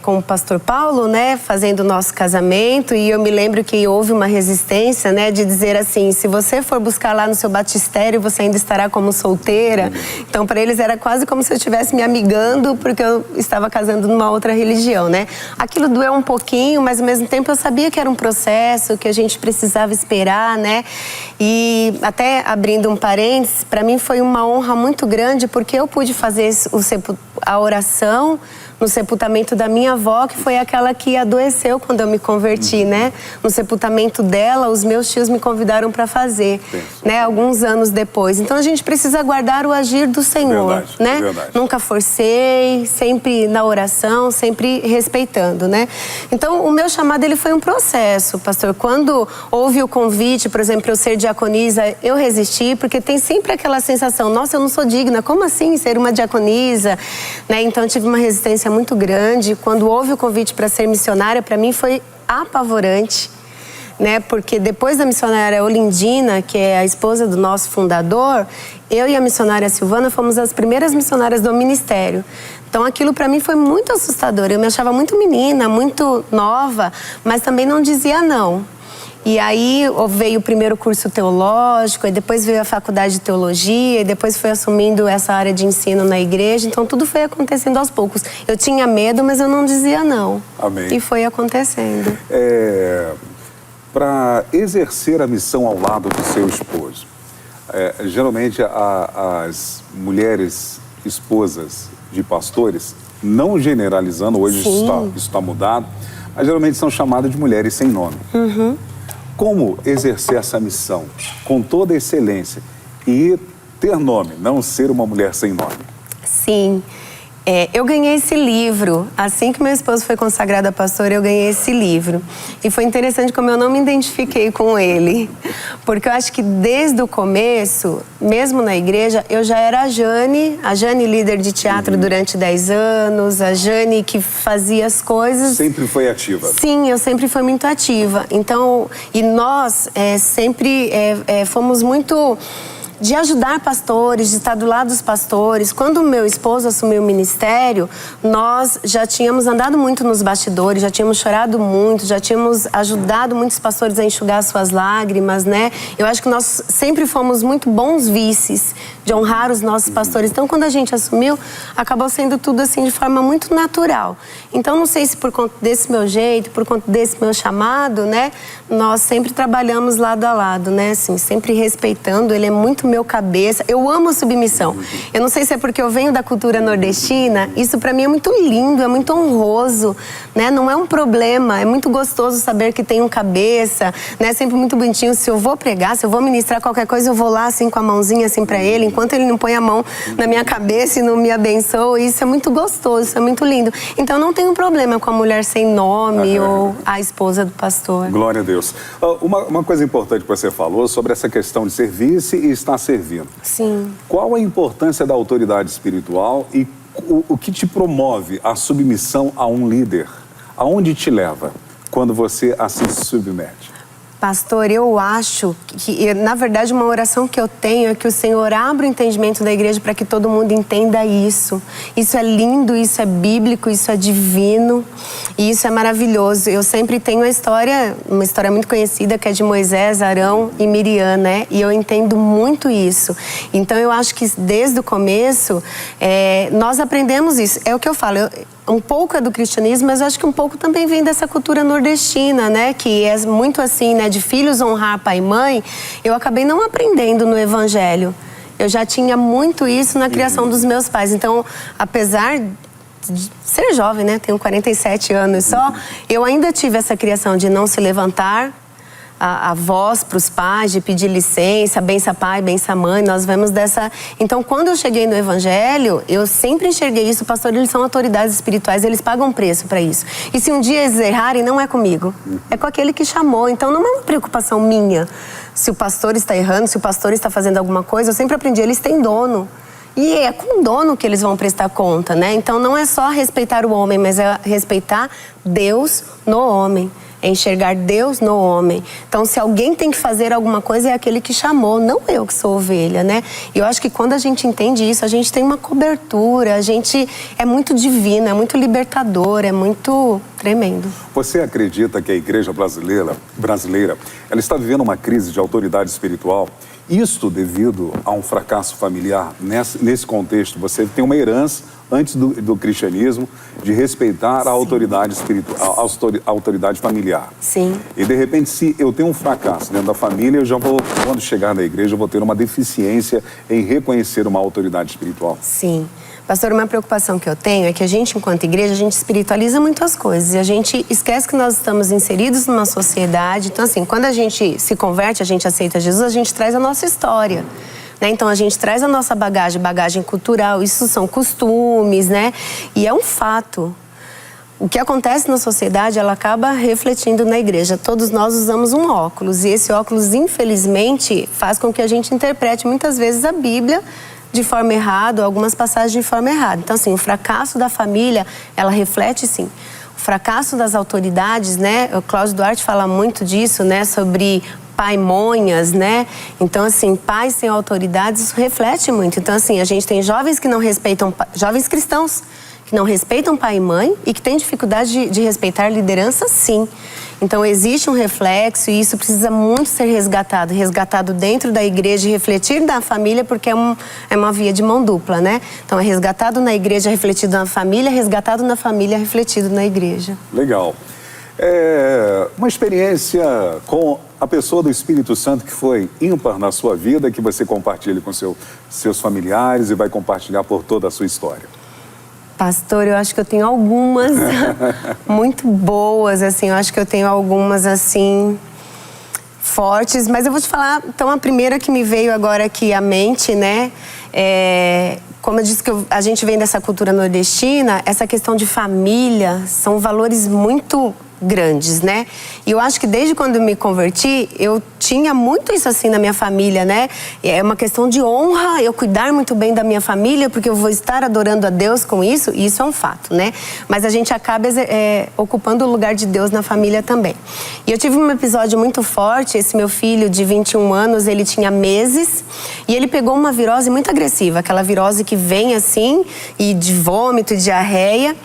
com o pastor Paulo, né, fazendo o nosso casamento, e eu me lembro que houve uma resistência, né, de dizer assim, se você for buscar lá no seu batistério, você ainda estará como solteira. Então, para eles era quase como se eu estivesse me amigando, porque eu estava casando numa outra religião, né. Aquilo doeu um pouquinho, mas ao mesmo tempo eu sabia que era um processo, que a gente precisava esperar, né, e até abrindo um parênteses, para mim foi uma honra muito grande, porque eu pude fazer a oração no sepultamento da minha avó, que foi aquela que adoeceu quando eu me converti, né? No sepultamento dela, os meus tios me convidaram para fazer, né? Alguns anos depois. Então a gente precisa guardar o agir do Senhor, verdade, né? Verdade. Nunca forcei, sempre na oração, sempre respeitando, né? Então o meu chamado, ele foi um processo, pastor. Quando houve o convite, por exemplo, eu ser diaconisa, eu resisti, porque tem sempre aquela sensação, nossa, eu não sou digna, como assim ser uma diaconisa? Né? Então eu tive uma resistência muito grande. Quando houve o convite para ser missionária, para mim foi apavorante, né? Porque depois da missionária Olindina, que é a esposa do nosso fundador, eu e a missionária Silvana fomos as primeiras missionárias do ministério. Então aquilo para mim foi muito assustador. Eu me achava muito menina, muito nova, mas também não dizia não. E aí veio o primeiro curso teológico, e depois veio a faculdade de teologia, e depois foi assumindo essa área de ensino na igreja. Então tudo foi acontecendo aos poucos. Eu tinha medo, mas eu não dizia não. Amém. E foi acontecendo. Para exercer a missão ao lado do seu esposo, geralmente as mulheres esposas de pastores, não generalizando, hoje isso está mudado, mas geralmente são chamadas de mulheres sem nome. Uhum. Como exercer essa missão com toda a excelência e ter nome, não ser uma mulher sem nome? Sim. Eu ganhei esse livro, assim que meu esposo foi consagrado a pastor, eu ganhei esse livro. E foi interessante como eu não me identifiquei com ele. Porque eu acho que desde o começo, mesmo na igreja, eu já era a Jane líder de teatro durante 10 anos, a Jane que fazia as coisas. Sempre foi ativa. Sim, eu sempre fui muito ativa. Então, e nós sempre fomos muito... de ajudar pastores, de estar do lado dos pastores. Quando o meu esposo assumiu o ministério, nós já tínhamos andado muito nos bastidores, já tínhamos chorado muito, já tínhamos ajudado muitos pastores a enxugar suas lágrimas, né? Eu acho que nós sempre fomos muito bons vices de honrar os nossos pastores. Então, quando a gente assumiu, acabou sendo tudo assim de forma muito natural. Então, não sei se por conta desse meu jeito, por conta desse meu chamado, né? Nós sempre trabalhamos lado a lado, né? Assim, sempre respeitando, ele é muito meu cabeça. Eu amo submissão. Eu não sei se é porque eu venho da cultura nordestina, isso pra mim é muito lindo, é muito honroso, né? Não é um problema, é muito gostoso saber que tem um cabeça, né? Sempre muito bonitinho. Se eu vou pregar, se eu vou ministrar qualquer coisa, eu vou lá assim com a mãozinha assim pra ele, enquanto ele não põe a mão na minha cabeça e não me abençoa. Isso é muito gostoso, isso é muito lindo. Então não tem um problema com a mulher sem nome ou a esposa do pastor. Glória a Deus. Uma coisa importante que você falou sobre essa questão de serviço e estar servindo. Sim. Qual a importância da autoridade espiritual e o que te promove a submissão a um líder? Aonde te leva? quando você assim se submete? Pastor, eu acho que, na verdade, uma oração que eu tenho é que o Senhor abra o entendimento da igreja para que todo mundo entenda isso. Isso é lindo, isso é bíblico, isso é divino e isso é maravilhoso. Eu sempre tenho uma história muito conhecida que é de Moisés, Arão e Miriam, né? E eu entendo muito isso. Então, eu acho que desde o começo, nós aprendemos isso. É o que eu falo, um pouco é do cristianismo, mas eu acho que um pouco também vem dessa cultura nordestina, né? Que é muito assim, né? De filhos honrar pai e mãe. Eu acabei não aprendendo no evangelho. Eu já tinha muito isso na criação dos meus pais. Então, apesar de ser jovem, né? Tenho 47 anos só. Eu ainda tive essa criação de não se levantar a voz para os pais, de pedir licença, bença pai, bença mãe, nós vemos dessa... Então, quando eu cheguei no evangelho, eu sempre enxerguei isso, pastor, eles são autoridades espirituais, eles pagam preço para isso. E se um dia eles errarem, não é comigo, é com aquele que chamou. Então, não é uma preocupação minha se o pastor está errando, se o pastor está fazendo alguma coisa, eu sempre aprendi, eles têm dono. E é com o dono que eles vão prestar conta, né? Então, não é só respeitar o homem, mas é respeitar Deus no homem. É enxergar Deus no homem. Então, se alguém tem que fazer alguma coisa, é aquele que chamou, não eu que sou ovelha, né? E eu acho que quando a gente entende isso, a gente tem uma cobertura, a gente é muito divino, é muito libertador, é muito tremendo. Você acredita que a igreja brasileira ela está vivendo uma crise de autoridade espiritual? Isto devido a um fracasso familiar. Nesse contexto, você tem uma herança antes do cristianismo de respeitar a autoridade espiritual, a autoridade familiar. Sim. E de repente, se eu tenho um fracasso dentro da família, eu já vou, quando chegar na igreja, eu vou ter uma deficiência em reconhecer uma autoridade espiritual. Sim. Pastor, uma preocupação que eu tenho é que a gente, enquanto igreja, a gente espiritualiza muitas coisas e a gente esquece que nós estamos inseridos numa sociedade. Então, assim, quando a gente se converte, a gente aceita Jesus, a gente traz a nossa história. Né? Então, a gente traz a nossa bagagem cultural, isso são costumes, né? E é um fato. O que acontece na sociedade, ela acaba refletindo na igreja. Todos nós usamos um óculos e esse óculos, infelizmente, faz com que a gente interprete muitas vezes a Bíblia de forma errada, algumas passagens de forma errada. Então, assim, o fracasso da família, ela reflete, sim. O fracasso das autoridades, né? O Cláudio Duarte fala muito disso, né? Sobre paimonhas, né? Então, assim, pais sem autoridades, isso reflete muito. Então, assim, a gente tem jovens que não respeitam, jovens cristãos, que não respeitam pai e mãe e que têm dificuldade de respeitar liderança, sim. Então, existe um reflexo e isso precisa muito ser resgatado dentro da igreja e refletir na família, porque é uma via de mão dupla, né? Então, é resgatado na igreja, refletido na família, resgatado na família, refletido na igreja. Legal. Uma experiência com a pessoa do Espírito Santo que foi ímpar na sua vida, que você compartilha com seus familiares e vai compartilhar por toda a sua história. Pastor, eu acho que eu tenho algumas muito boas, assim, eu acho que eu tenho algumas, assim, fortes, mas eu vou te falar, então, a primeira que me veio agora aqui à mente, né, como eu disse que a gente vem dessa cultura nordestina, essa questão de família são valores muito grandes, né? E eu acho que desde quando eu me converti, eu tinha muito isso assim na minha família, né? É uma questão de honra, eu cuidar muito bem da minha família, porque eu vou estar adorando a Deus com isso, e isso é um fato, né? Mas a gente acaba ocupando o lugar de Deus na família também. E eu tive um episódio muito forte, esse meu filho de 21 anos, ele tinha meses, e ele pegou uma virose muito agressiva, aquela virose que vem assim, e de vômito, de diarreia.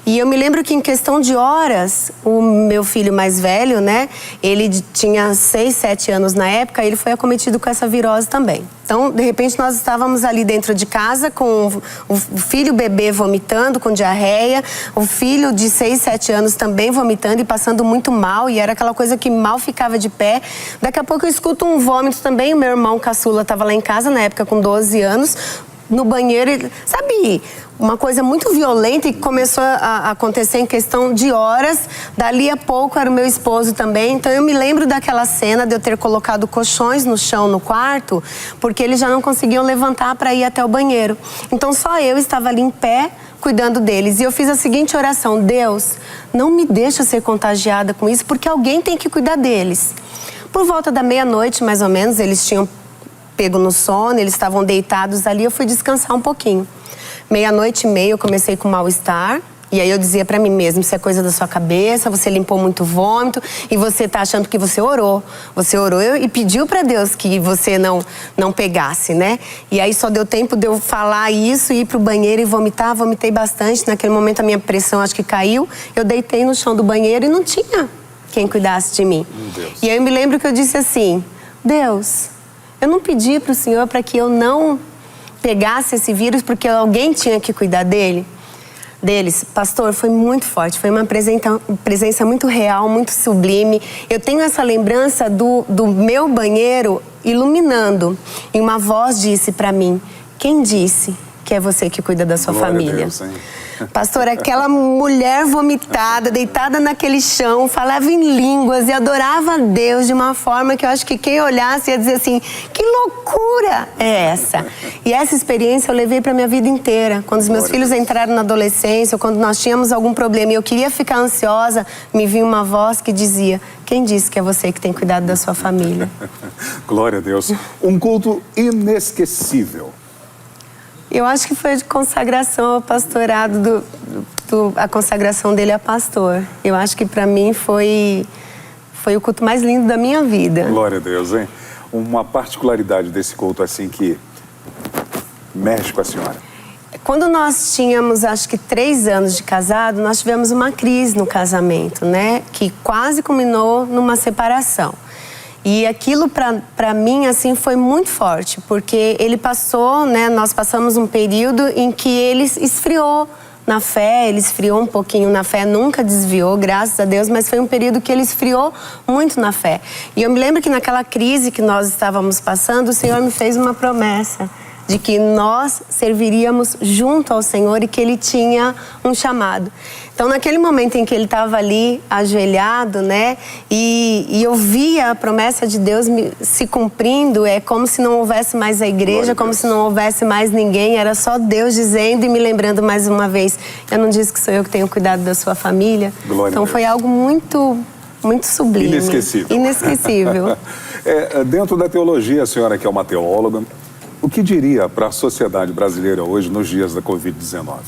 E eu me lembro que em questão de horas, o meu filho mais velho, né, ele tinha 6, 7 anos na época, ele foi acometido com essa virose também. Então, de repente, nós estávamos ali dentro de casa com o filho bebê vomitando, com diarreia, o filho de 6, 7 anos também vomitando e passando muito mal, e era aquela coisa que mal ficava de pé. Daqui a pouco eu escuto um vômito também, o meu irmão caçula estava lá em casa, na época com 12 anos, no banheiro, sabe, uma coisa muito violenta e que começou a acontecer em questão de horas. Dali a pouco era o meu esposo também. Então eu me lembro daquela cena de eu ter colocado colchões no chão no quarto, porque eles já não conseguiam levantar para ir até o banheiro. Então só eu estava ali em pé, cuidando deles. E eu fiz a seguinte oração: Deus, não me deixa ser contagiada com isso, porque alguém tem que cuidar deles. Por volta da meia-noite, mais ou menos, eles tinham pego no sono, eles estavam deitados ali, eu fui descansar um pouquinho. 00:30 eu comecei com mal-estar E aí eu dizia pra mim mesma, isso é coisa da sua cabeça, você limpou muito vômito e você tá achando que você orou. Você orou e pediu pra Deus que você não pegasse, né? E aí só deu tempo de eu falar isso, ir pro banheiro e vomitar. Vomitei bastante. Naquele momento a minha pressão acho que caiu. Eu deitei no chão do banheiro e não tinha quem cuidasse de mim. E aí eu me lembro que eu disse assim, Deus, eu não pedi pro Senhor para que eu não pegasse esse vírus porque alguém tinha que cuidar deles. Pastor, foi muito forte, foi uma presença muito real, muito sublime. Eu tenho essa lembrança do meu banheiro iluminando e uma voz disse para mim, quem disse que é você que cuida da sua família? Deus, hein? Pastor, aquela mulher vomitada, deitada naquele chão, falava em línguas e adorava a Deus de uma forma que eu acho que quem olhasse ia dizer assim, que loucura é essa? E essa experiência eu levei para minha vida inteira. Quando os meus filhos entraram na adolescência, ou quando nós tínhamos algum problema e eu queria ficar ansiosa, me vinha uma voz que dizia, quem disse que é você que tem cuidado da sua família? Glória a Deus. Um culto inesquecível. Eu acho que foi de consagração ao pastorado, a consagração dele a pastor. Eu acho que para mim foi o culto mais lindo da minha vida. Glória a Deus, hein? Uma particularidade desse culto assim que mexe com a senhora. Quando nós tínhamos, acho que 3 anos de casado, nós tivemos uma crise no casamento, né? Que quase culminou numa separação. E aquilo para mim, assim, foi muito forte, porque ele passou, né, nós passamos um período em que ele esfriou na fé, ele esfriou um pouquinho na fé, nunca desviou, graças a Deus, mas foi um período que ele esfriou muito na fé. E eu me lembro que naquela crise que nós estávamos passando, o Senhor me fez uma promessa de que nós serviríamos junto ao Senhor e que Ele tinha um chamado. Então, naquele momento em que ele estava ali, ajoelhado, né, e eu via a promessa de Deus se cumprindo, é como se não houvesse mais a igreja, como se não houvesse mais ninguém, era só Deus dizendo e me lembrando mais uma vez, eu não disse que sou eu que tenho cuidado da sua família. Glória então, foi algo muito, muito sublime. Inesquecível. Inesquecível. Dentro da teologia, a senhora que é uma teóloga, o que diria para a sociedade brasileira hoje, nos dias da Covid-19?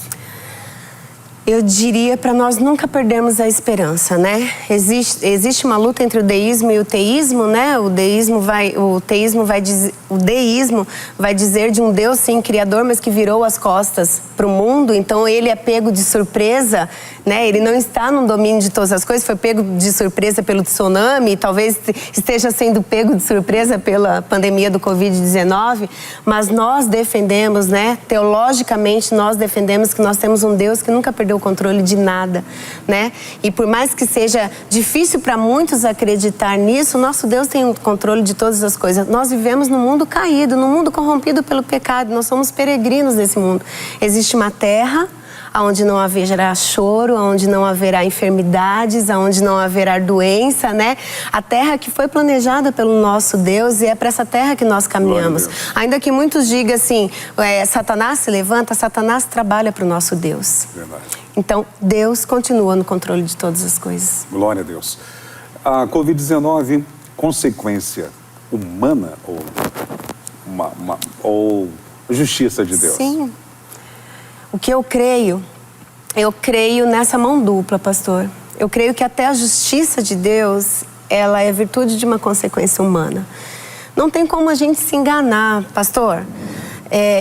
Eu diria para nós nunca perdermos a esperança, né? Existe uma luta entre o deísmo e o teísmo, né? O deísmo vai dizer de um Deus, sim, criador, mas que virou as costas para o mundo. Então, ele é pego de surpresa, né? Ele não está no domínio de todas as coisas, foi pego de surpresa pelo tsunami, talvez esteja sendo pego de surpresa pela pandemia do Covid-19, mas nós defendemos, né? Teologicamente, nós defendemos que nós temos um Deus que nunca perdeu o controle de nada, né? E por mais que seja difícil para muitos acreditar nisso, nosso Deus tem o controle de todas as coisas. Nós vivemos num mundo caído, num mundo corrompido pelo pecado, nós somos peregrinos nesse mundo. Existe uma terra onde não haverá choro, onde não haverá enfermidades, onde não haverá doença, né? A terra que foi planejada pelo nosso Deus e é para essa terra que nós caminhamos. Ainda que muitos digam assim, Satanás se levanta, Satanás trabalha para o nosso Deus. Verdade. Então, Deus continua no controle de todas as coisas. Glória a Deus. A Covid-19, consequência humana ou justiça de Deus? Sim. O que eu creio nessa mão dupla, pastor. Eu creio que até a justiça de Deus, ela é virtude de uma consequência humana. Não tem como a gente se enganar, pastor.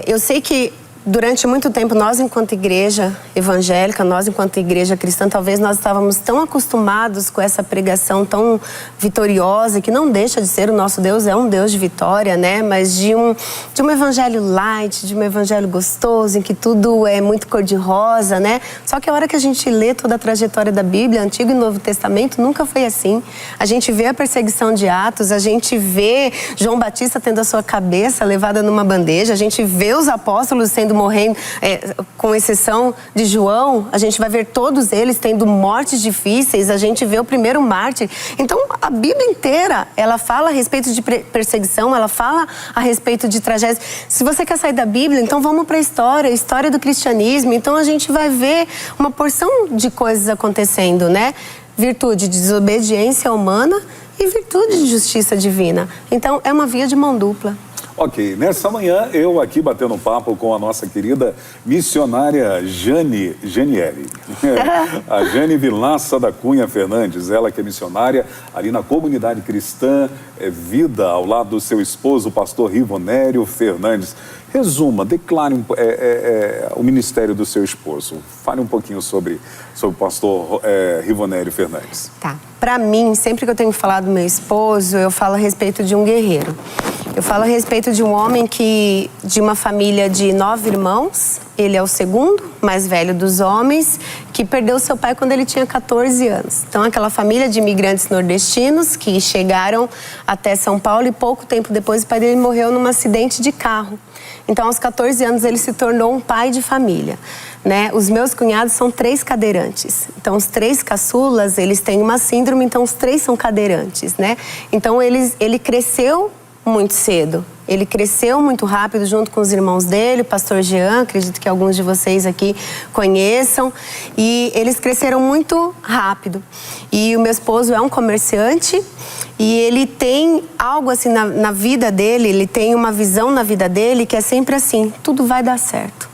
Eu sei que durante muito tempo, nós enquanto igreja evangélica, nós enquanto igreja cristã, talvez nós estávamos tão acostumados com essa pregação tão vitoriosa, que não deixa de ser o nosso Deus, é um Deus de vitória, né? Mas de um evangelho light, de um evangelho gostoso, em que tudo é muito cor-de-rosa, né? Só que a hora que a gente lê toda a trajetória da Bíblia, Antigo e Novo Testamento, nunca foi assim. A gente vê a perseguição de Atos, a gente vê João Batista tendo a sua cabeça levada numa bandeja, a gente vê os apóstolos sendo morrendo, com exceção de João, a gente vai ver todos eles tendo mortes difíceis, a gente vê o primeiro mártir. Então, a Bíblia inteira, ela fala a respeito de perseguição, ela fala a respeito de tragédias. Se você quer sair da Bíblia, então vamos para a história do cristianismo. Então, a gente vai ver uma porção de coisas acontecendo, né? Virtude de desobediência humana e virtude de justiça divina. Então, é uma via de mão dupla. Ok, nessa manhã eu aqui batendo um papo com a nossa querida missionária Janiele. A Jane Vilaça da Cunha Fernandes, ela que é missionária ali na comunidade cristã Vida, ao lado do seu esposo, o pastor Rivonério Fernandes. Resuma, declare o ministério do seu esposo. Fale um pouquinho sobre o pastor Rivonério Fernandes. Tá. Para mim, sempre que eu tenho que falar do meu esposo, eu falo a respeito de um guerreiro. Eu falo a respeito de um homem de uma família de 9 irmãos. Ele é o segundo mais velho dos homens, que perdeu seu pai quando ele tinha 14 anos. Então, aquela família de imigrantes nordestinos que chegaram até São Paulo e pouco tempo depois o pai dele morreu num acidente de carro. Então, aos 14 anos, ele se tornou um pai de família, né? Os meus cunhados são 3 cadeirantes. Então, os 3 caçulas, eles têm uma síndrome, então os 3 são cadeirantes, né? Então, ele cresceu muito cedo. Ele cresceu muito rápido junto com os irmãos dele, o pastor Jean, acredito que alguns de vocês aqui conheçam. E eles cresceram muito rápido. E o meu esposo é um comerciante e ele tem algo assim na vida dele, ele tem uma visão na vida dele que é sempre assim, tudo vai dar certo.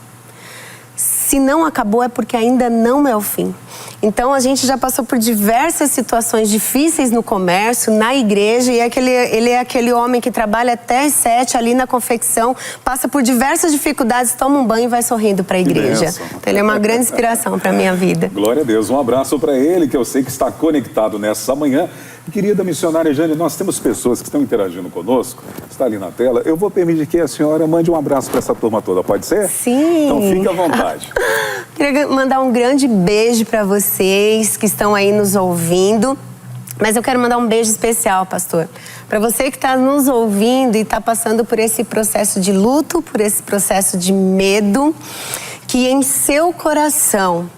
Se não acabou é porque ainda não é o fim. Então, a gente já passou por diversas situações difíceis no comércio, na igreja, e ele é aquele homem que trabalha até às 7 ali na confecção, passa por diversas dificuldades, toma um banho e vai sorrindo para a igreja. Então, ele é uma grande inspiração para a minha vida. Glória a Deus. Um abraço para ele, que eu sei que está conectado nessa manhã. Querida missionária Jane, nós temos pessoas que estão interagindo conosco, está ali na tela. Eu vou permitir que a senhora mande um abraço para essa turma toda, pode ser? Sim. Então fique à vontade. Queria mandar um grande beijo para vocês que estão aí nos ouvindo. Mas eu quero mandar um beijo especial, pastor, para você que está nos ouvindo e está passando por esse processo de luto, por esse processo de medo, que em seu coração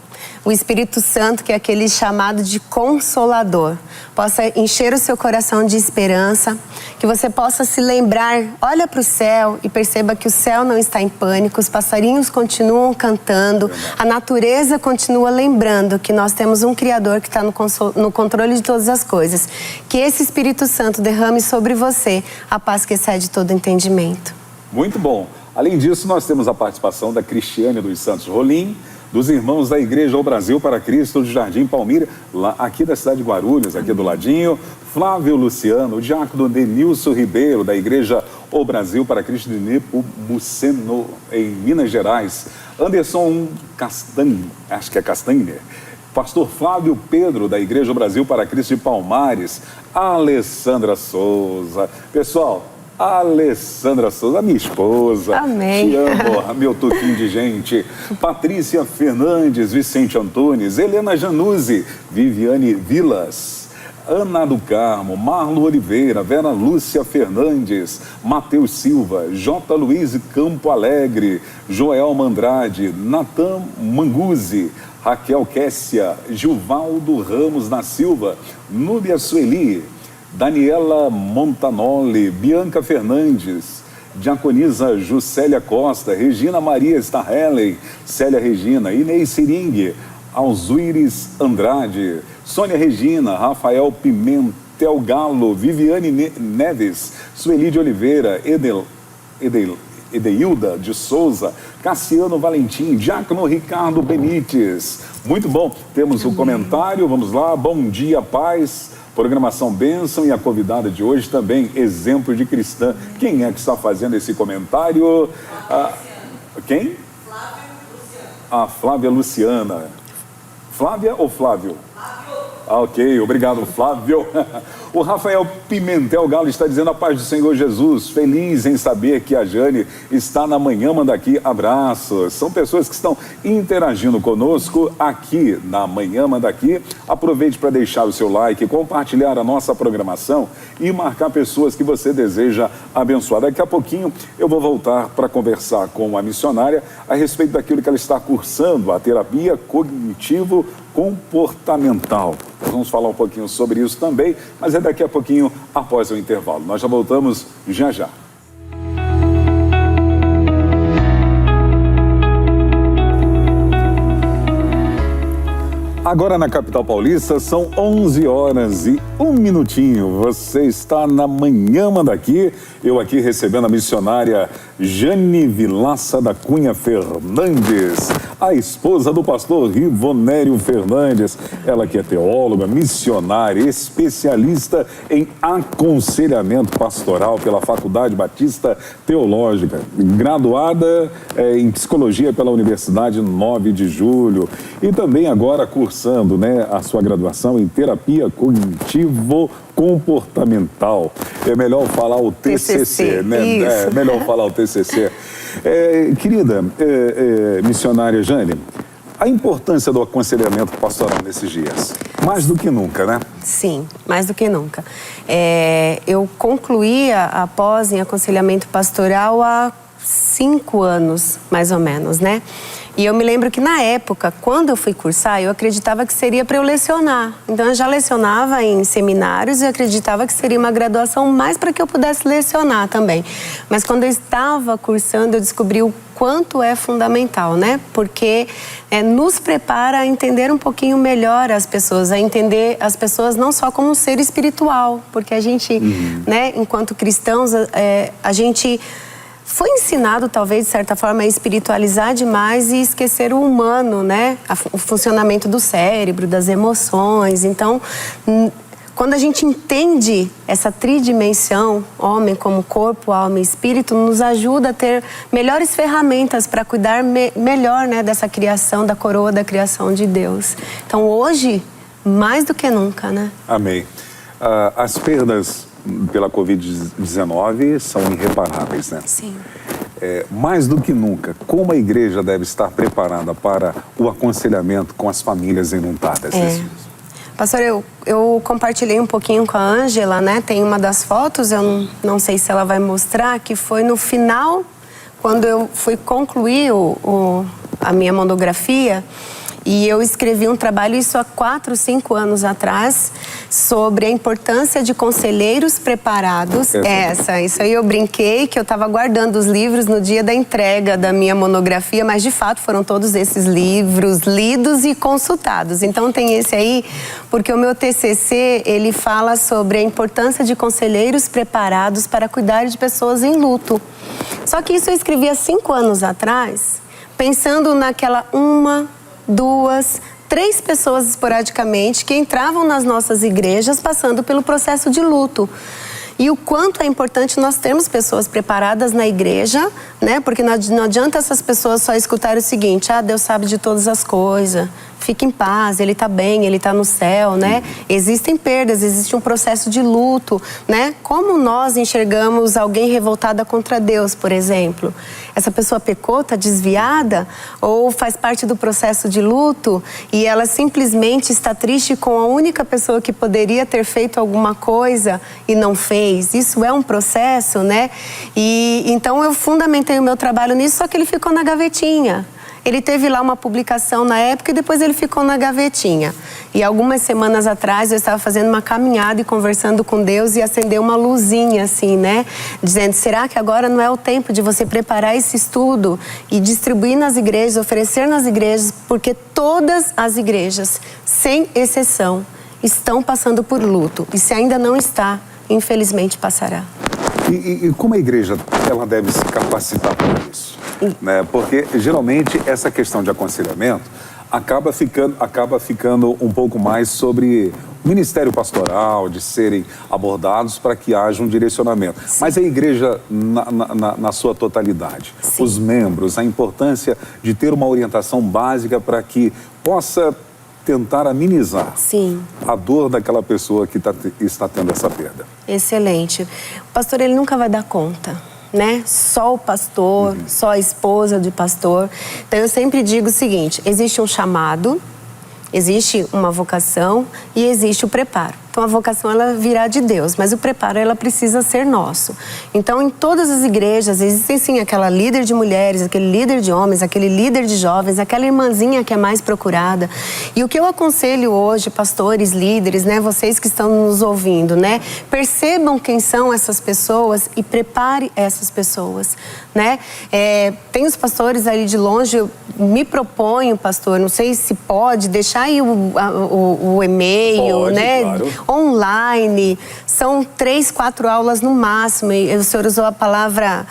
o Espírito Santo, que é aquele chamado de Consolador, possa encher o seu coração de esperança, que você possa se lembrar, olha para o céu e perceba que o céu não está em pânico, os passarinhos continuam cantando, a natureza continua lembrando que nós temos um Criador que está no controle de todas as coisas. Que esse Espírito Santo derrame sobre você a paz que excede todo entendimento. Muito bom. Além disso, nós temos a participação da Cristiane dos Santos Rolim, dos irmãos da Igreja O Brasil para Cristo de Jardim Palmira, lá, aqui da cidade de Guarulhos, aqui do ladinho. Flávio Luciano, o diácono Denilson Ribeiro, da Igreja O Brasil para Cristo de Nepomuceno, em Minas Gerais. Anderson Castanho, acho que é Castanher. Pastor Flávio Pedro, da Igreja O Brasil para Cristo de Palmares. Alessandra Souza. Pessoal, Alessandra Souza, minha esposa. Amém. Te amo, meu tuquinho de gente. Patrícia Fernandes, Vicente Antunes, Helena Januzzi, Viviane Vilas, Ana do Carmo, Marlo Oliveira, Vera Lúcia Fernandes, Matheus Silva, J. Luiz Campo Alegre, Joel Mandrade, Natan Manguzzi, Raquel Kessia, Gilvaldo Ramos da Silva, Núbia Sueli, Daniela Montanoli, Bianca Fernandes, Diaconisa Juscelia Costa, Regina Maria Starrellen, Célia Regina, Inês Siring, Alzuires Andrade, Sônia Regina, Rafael Pimentel Galo, Viviane Neves, Sueli de Oliveira, Edeilda de Souza, Cassiano Valentim, Diácono Ricardo Benites. Muito bom, temos o comentário, vamos lá, bom dia, paz. Programação Bênção e a convidada de hoje também, exemplo de cristã. Quem é que está fazendo esse comentário? Quem? Flávia Luciana. A Flávia Luciana. Flávia ou Flávio? Ok, obrigado, Flávio. O Rafael Pimentel Galo está dizendo a paz do Senhor Jesus, feliz em saber que a Jane está na Manhã Manda Aqui. Abraços. São pessoas que estão interagindo conosco aqui na Manhã Manda Aqui. Aproveite para deixar o seu like, compartilhar a nossa programação e marcar pessoas que você deseja abençoar. Daqui a pouquinho eu vou voltar para conversar com a missionária a respeito daquilo que ela está cursando, a terapia cognitivo-comportamental. Nós vamos falar um pouquinho sobre isso também, mas é daqui a pouquinho após o intervalo. Nós já voltamos já já. Agora na capital paulista são 11 horas e 1 minutinho. Você está na Manhã Manda Aqui. Eu aqui recebendo a missionária Jane Vilaça da Cunha Fernandes, a esposa do pastor Rivonério Fernandes. Ela que é teóloga, missionária, especialista em aconselhamento pastoral pela Faculdade Batista Teológica, graduada em psicologia pela Universidade 9 de Julho e também agora cursando, né, a sua graduação em terapia cognitivo-comportamental. É melhor falar o TCC, né? Isso. É melhor falar o TCC. Querida missionária Jane, a importância do aconselhamento pastoral nesses dias, mais do que nunca, né? Sim, mais do que nunca. Eu concluí a pós em aconselhamento pastoral há 5 anos, mais ou menos, né? E eu me lembro que na época, quando eu fui cursar, eu acreditava que seria para eu lecionar. Então eu já lecionava em seminários e acreditava que seria uma graduação mais para que eu pudesse lecionar também. Mas quando eu estava cursando, eu descobri o quanto é fundamental, né? Porque nos prepara a entender um pouquinho melhor as pessoas, a entender as pessoas não só como um ser espiritual, porque a gente, né, enquanto cristãos, a gente foi ensinado, talvez, de certa forma, a espiritualizar demais e esquecer o humano, né? O funcionamento do cérebro, das emoções. Então, quando a gente entende essa tridimensão, homem como corpo, alma e espírito, nos ajuda a ter melhores ferramentas para cuidar melhor, né, dessa criação, da coroa da criação de Deus. Então, hoje, mais do que nunca, né? Amém. As perdas pela Covid-19 são irreparáveis, né? Sim. Mais do que nunca, como a igreja deve estar preparada para o aconselhamento com as famílias enlutadas? Pastor, eu compartilhei um pouquinho com a Ângela, né? Tem uma das fotos, eu não sei se ela vai mostrar, que foi no final, quando eu fui concluir a minha monografia. E eu escrevi um trabalho, isso há 4, 5 anos atrás, sobre a importância de conselheiros preparados. Isso aí eu brinquei que eu estava guardando os livros no dia da entrega da minha monografia, mas de fato foram todos esses livros lidos e consultados. Então tem esse aí, porque o meu TCC, ele fala sobre a importância de conselheiros preparados para cuidar de pessoas em luto. Só que isso eu escrevi há 5 anos atrás, pensando naquela 1, 2, 3 pessoas esporadicamente que entravam nas nossas igrejas passando pelo processo de luto. E o quanto é importante nós termos pessoas preparadas na igreja, né? Porque não adianta essas pessoas só escutarem o seguinte: Deus sabe de todas as coisas, fique em paz, Ele está bem, Ele está no céu, né? Existem perdas, existe um processo de luto, né? Como nós enxergamos alguém revoltada contra Deus, por exemplo? Essa pessoa pecou, está desviada, ou faz parte do processo de luto e ela simplesmente está triste com a única pessoa que poderia ter feito alguma coisa e não fez. Isso é um processo, né? E então eu fundamentei o meu trabalho nisso, só que ele ficou na gavetinha. Ele teve lá uma publicação na época e depois ele ficou na gavetinha. E algumas semanas atrás eu estava fazendo uma caminhada e conversando com Deus e acendeu uma luzinha assim, né? Dizendo, será que agora não é o tempo de você preparar esse estudo e distribuir nas igrejas, oferecer nas igrejas, porque todas as igrejas, sem exceção, estão passando por luto. E se ainda não está, infelizmente passará. E como a igreja ela deve se capacitar para isso? Né? Porque geralmente essa questão de aconselhamento acaba ficando um pouco mais sobre o ministério pastoral, de serem abordados para que haja um direcionamento. Sim. Mas a igreja na sua totalidade, sim, os membros, a importância de ter uma orientação básica para que possa tentar amenizar, sim, a dor daquela pessoa que está tendo essa perda. Excelente. O pastor, ele nunca vai dar conta, né? Só o pastor, só a esposa de pastor. Então eu sempre digo o seguinte: existe um chamado, existe uma vocação e existe o preparo. Então a vocação ela virá de Deus, mas o preparo ela precisa ser nosso. Então em todas as igrejas existem sim aquela líder de mulheres, aquele líder de homens, aquele líder de jovens, aquela irmãzinha que é mais procurada. E o que eu aconselho hoje, pastores, líderes, né, vocês que estão nos ouvindo, né, percebam quem são essas pessoas e prepare essas pessoas, né? Tem os pastores ali de longe, eu me proponho, pastor, não sei se pode deixar aí o e-mail, pode, né? Claro. Online, são 3, 4 aulas no máximo, e o senhor usou a palavra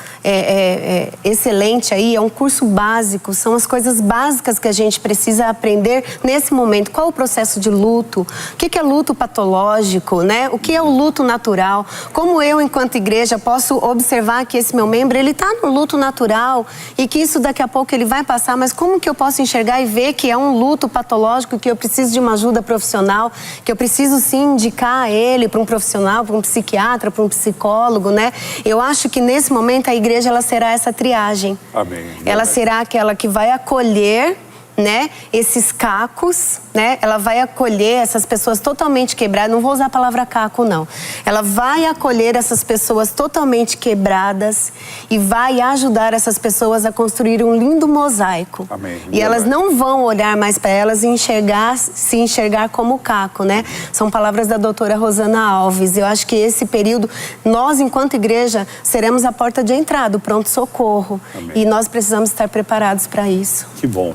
excelente aí, é um curso básico, são as coisas básicas que a gente precisa aprender nesse momento. Qual o processo de luto? O que é luto patológico, né? O que é o luto natural? Como eu, enquanto igreja, posso observar que esse meu membro, ele está no luto natural e que isso daqui a pouco ele vai passar, mas como que eu posso enxergar e ver que é um luto patológico, que eu preciso de uma ajuda profissional, que eu preciso sim indicar ele para um profissional, para um psiquiatra, para um psicólogo, né? Eu acho que nesse momento a igreja ela será essa triagem. Amém. Ela será aquela que vai acolher, né, esses cacos, né? Ela vai acolher essas pessoas totalmente quebradas. Não vou usar a palavra caco, não. Ela vai acolher essas pessoas totalmente quebradas e vai ajudar essas pessoas a construir um lindo mosaico. Amém. E elas não vão olhar mais para elas e se enxergar como caco, né? São palavras da doutora Rosana Alves. Eu acho que esse período, nós, enquanto igreja, seremos a porta de entrada, o pronto-socorro. E nós precisamos estar preparados para isso. Que bom.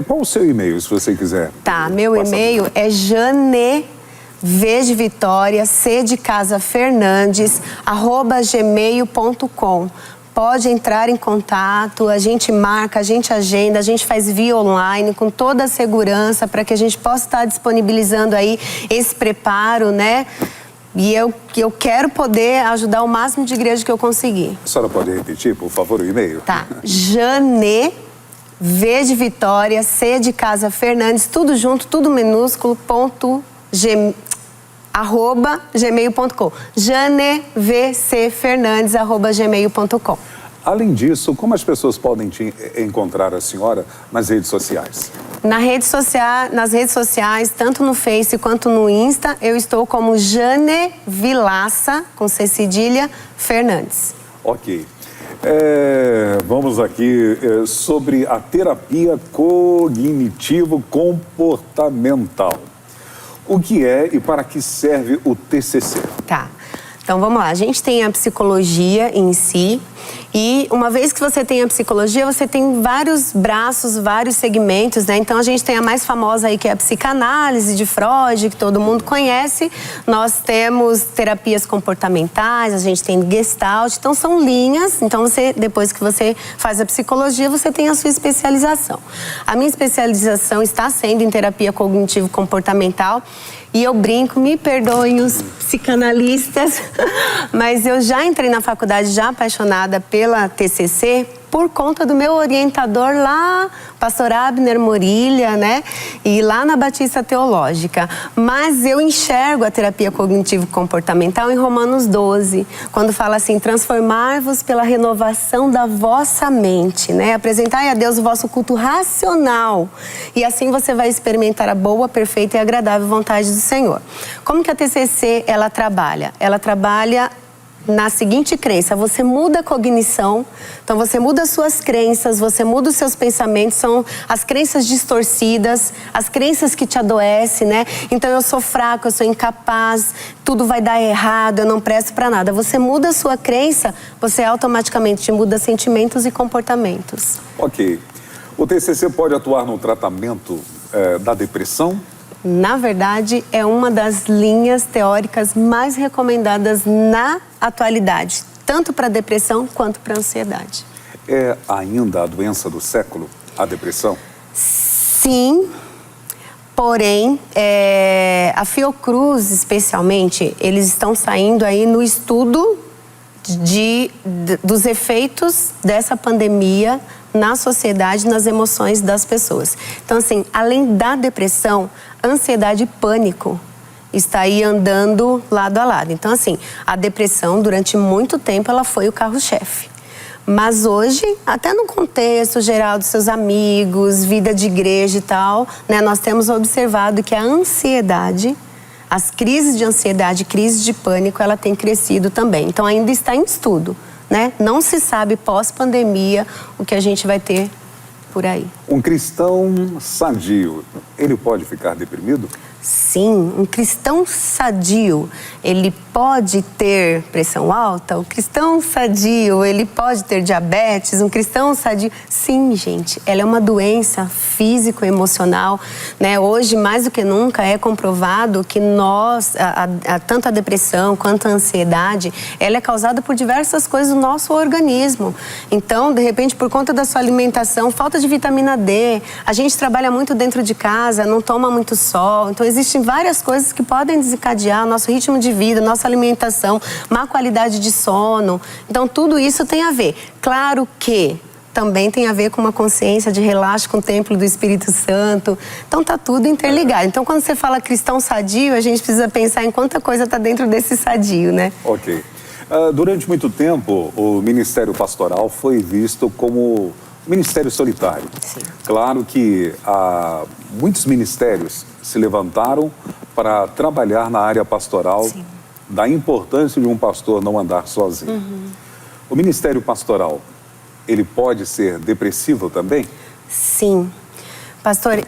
Qual o seu e-mail, se você quiser? Tá, meu e-mail é Jane, V de Vitória, C de Casa Fernandes, @gmail.com. Pode entrar em contato, a gente marca, a gente agenda, a gente faz via online com toda a segurança para que a gente possa estar disponibilizando aí esse preparo, né? E eu quero poder ajudar o máximo de igreja que eu conseguir. A senhora pode repetir, por favor, o e-mail? Tá, Jane, V de Vitória, C de Casa Fernandes, tudo junto, tudo minúsculo, @gmail.com. janevcfernandes@gmail.com. Além disso, como as pessoas podem encontrar a senhora nas redes sociais? Nas redes sociais, tanto no Face quanto no Insta, eu estou como Jane Vilaça, com C cedilha, Fernandes. Ok. Vamos aqui sobre a terapia cognitivo-comportamental. O que é e para que serve o TCC? Tá. Então, vamos lá. A gente tem a psicologia em si e uma vez que você tem a psicologia, você tem vários braços, vários segmentos, né? Então, a gente tem a mais famosa aí, que é a psicanálise de Freud, que todo mundo conhece. Nós temos terapias comportamentais, a gente tem Gestalt. Então, são linhas. Então, depois que você faz a psicologia, você tem a sua especialização. A minha especialização está sendo em terapia cognitivo-comportamental. E eu brinco, me perdoem os psicanalistas, mas eu já entrei na faculdade já apaixonada pela TCC por conta do meu orientador lá, pastor Abner Morilha, né? E lá na Batista Teológica. Mas eu enxergo a terapia cognitivo-comportamental em Romanos 12, quando fala assim, transformar-vos pela renovação da vossa mente, né? Apresentai a Deus o vosso culto racional. E assim você vai experimentar a boa, perfeita e agradável vontade do Senhor. Como que a TCC, ela trabalha? Ela trabalha na seguinte crença, você muda a cognição, então você muda as suas crenças, você muda os seus pensamentos, são as crenças distorcidas, as crenças que te adoecem, né? Então eu sou fraco, eu sou incapaz, tudo vai dar errado, eu não presto para nada. Você muda a sua crença, você automaticamente muda sentimentos e comportamentos. Ok. O TCC pode atuar no tratamento da depressão? Na verdade, é uma das linhas teóricas mais recomendadas na atualidade, tanto para depressão quanto para ansiedade. É ainda a doença do século, a depressão? Sim, porém, a Fiocruz, especialmente, eles estão saindo aí no estudo dos efeitos dessa pandemia na sociedade, nas emoções das pessoas. Então, assim, além da depressão, ansiedade e pânico está aí andando lado a lado. Então, assim, a depressão, durante muito tempo, ela foi o carro-chefe. Mas hoje, até no contexto geral dos seus amigos, vida de igreja e tal, né, nós temos observado que a ansiedade, As crises de ansiedade, crises de pânico, ela tem crescido também. Então ainda está em estudo, né? Não se sabe pós-pandemia o que a gente vai ter por aí. Um cristão sadio, ele pode ficar deprimido? Sim, um cristão sadio, ele pode ter pressão alta? O cristão sadio, ele pode ter diabetes? Um cristão sadio? Sim, gente, ela é uma doença físico-emocional, né? Hoje, mais do que nunca, é comprovado que tanto a depressão quanto a ansiedade, ela é causada por diversas coisas do nosso organismo. Então, de repente, por conta da sua alimentação, falta de vitamina D, a gente trabalha muito dentro de casa, não toma muito sol, então existem várias coisas que podem desencadear o nosso ritmo de vida, nossa alimentação, má qualidade de sono. Então, tudo isso tem a ver. Claro que também tem a ver com uma consciência de relaxo com o templo do Espírito Santo. Então, tá tudo interligado. Então, quando você fala cristão sadio, a gente precisa pensar em quanta coisa tá dentro desse sadio, né? Ok. Durante muito tempo, o ministério pastoral foi visto como ministério solitário. Sim. Claro que muitos ministérios se levantaram para trabalhar na área pastoral, Sim. da importância de um pastor não andar sozinho. O ministério pastoral, ele pode ser depressivo também? Sim. Pastor,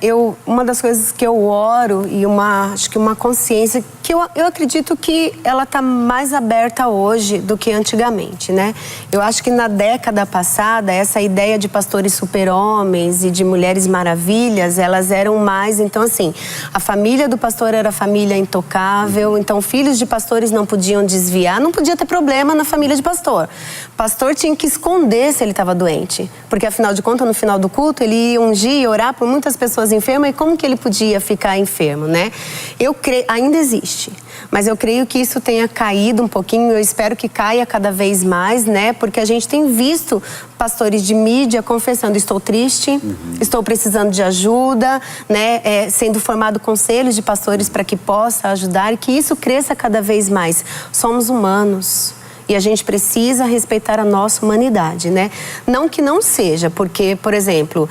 uma das coisas que eu oro e acho que uma consciência que eu acredito que ela está mais aberta hoje do que antigamente, né? Eu acho que na década passada, essa ideia de pastores super-homens e de mulheres maravilhas, elas eram mais, então assim, a família do pastor era família intocável, então filhos de pastores não podiam desviar, não podia ter problema na família de pastor. O pastor tinha que esconder se ele estava doente, porque afinal de contas, no final do culto, ele ia ungir e orar por muitas pessoas enfermas, e como que ele podia ficar enfermo, né? Eu creio, ainda existe, mas eu creio que isso tenha caído um pouquinho, eu espero que caia cada vez mais, né? Porque a gente tem visto pastores de mídia confessando, estou triste, estou precisando de ajuda, né? Sendo formado conselhos de pastores para que possa ajudar e que isso cresça cada vez mais. Somos humanos. E a gente precisa respeitar a nossa humanidade, né? Não que não seja, porque, por exemplo,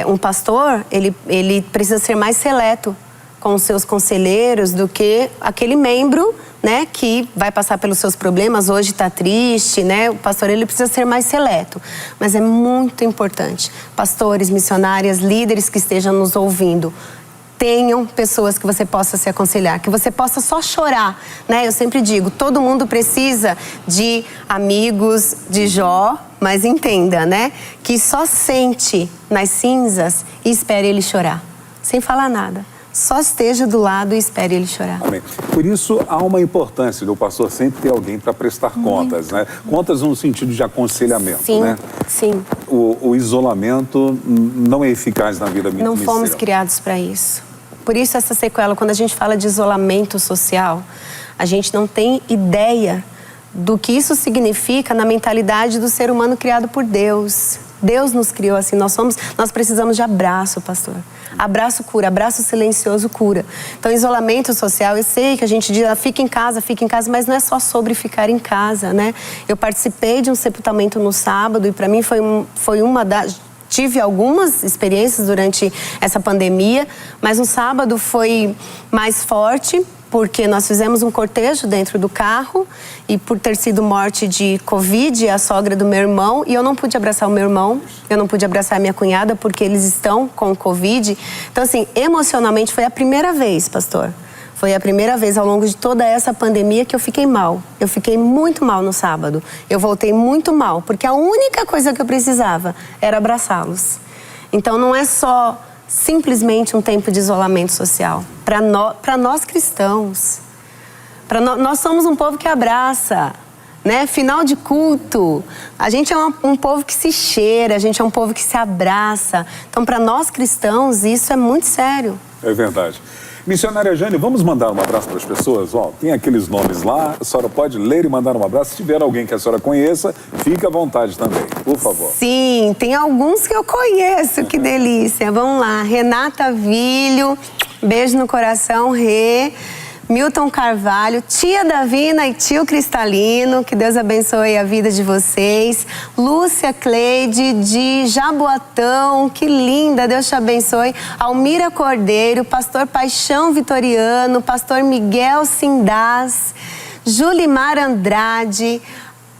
um pastor, ele precisa ser mais seleto com os seus conselheiros do que aquele membro, né, que vai passar pelos seus problemas, hoje está triste, né? O pastor, ele precisa ser mais seleto. Mas é muito importante, pastores, missionárias, líderes que estejam nos ouvindo, tenham pessoas que você possa se aconselhar, que você possa só chorar, né? Eu sempre digo, todo mundo precisa de amigos de Jó, mas entenda, né? Que só sente nas cinzas e espere ele chorar, sem falar nada. Só esteja do lado e espere ele chorar. Amém. Por isso, há uma importância do pastor sempre ter alguém para prestar contas, né? Contas no sentido de aconselhamento, sim, né? Sim. O isolamento não é eficaz na vida ministerial. Não fomos criados para isso. Por isso essa sequela, quando a gente fala de isolamento social, a gente não tem ideia do que isso significa na mentalidade do ser humano criado por Deus. Deus nos criou assim, nós precisamos de abraço, pastor. Abraço cura, abraço silencioso cura. Então, isolamento social, eu sei que a gente diz, fica em casa, mas não é só sobre ficar em casa, né? Eu participei de um sepultamento no sábado e para mim foi uma das... Tive algumas experiências durante essa pandemia, mas no sábado foi mais forte, porque nós fizemos um cortejo dentro do carro e por ter sido morte de Covid, a sogra do meu irmão, e eu não pude abraçar o meu irmão, eu não pude abraçar a minha cunhada porque eles estão com Covid. Então, assim, emocionalmente foi a primeira vez, pastor. Foi a primeira vez ao longo de toda essa pandemia que eu fiquei mal. Eu fiquei muito mal no sábado. Eu voltei muito mal, porque a única coisa que eu precisava era abraçá-los. Então, não é só simplesmente um tempo de isolamento social. Para nós cristãos, nós somos um povo que abraça, né? Final de culto, a gente é um povo que se cheira, a gente é um povo que se abraça. Então, para nós cristãos, isso é muito sério. É verdade. Missionária Jane, vamos mandar um abraço para as pessoas? Ó, tem aqueles nomes lá, a senhora pode ler e mandar um abraço. Se tiver alguém que a senhora conheça, fique à vontade também, por favor. Sim, tem alguns que eu conheço, que delícia. Vamos lá, Renata Vilho, beijo no coração, Rê. Milton Carvalho, tia Davina e tio Cristalino, que Deus abençoe a vida de vocês. Lúcia Cleide, de Jaboatão, que linda, Deus te abençoe. Almira Cordeiro, pastor Paixão Vitoriano, pastor Miguel Sindás, Julimar Andrade,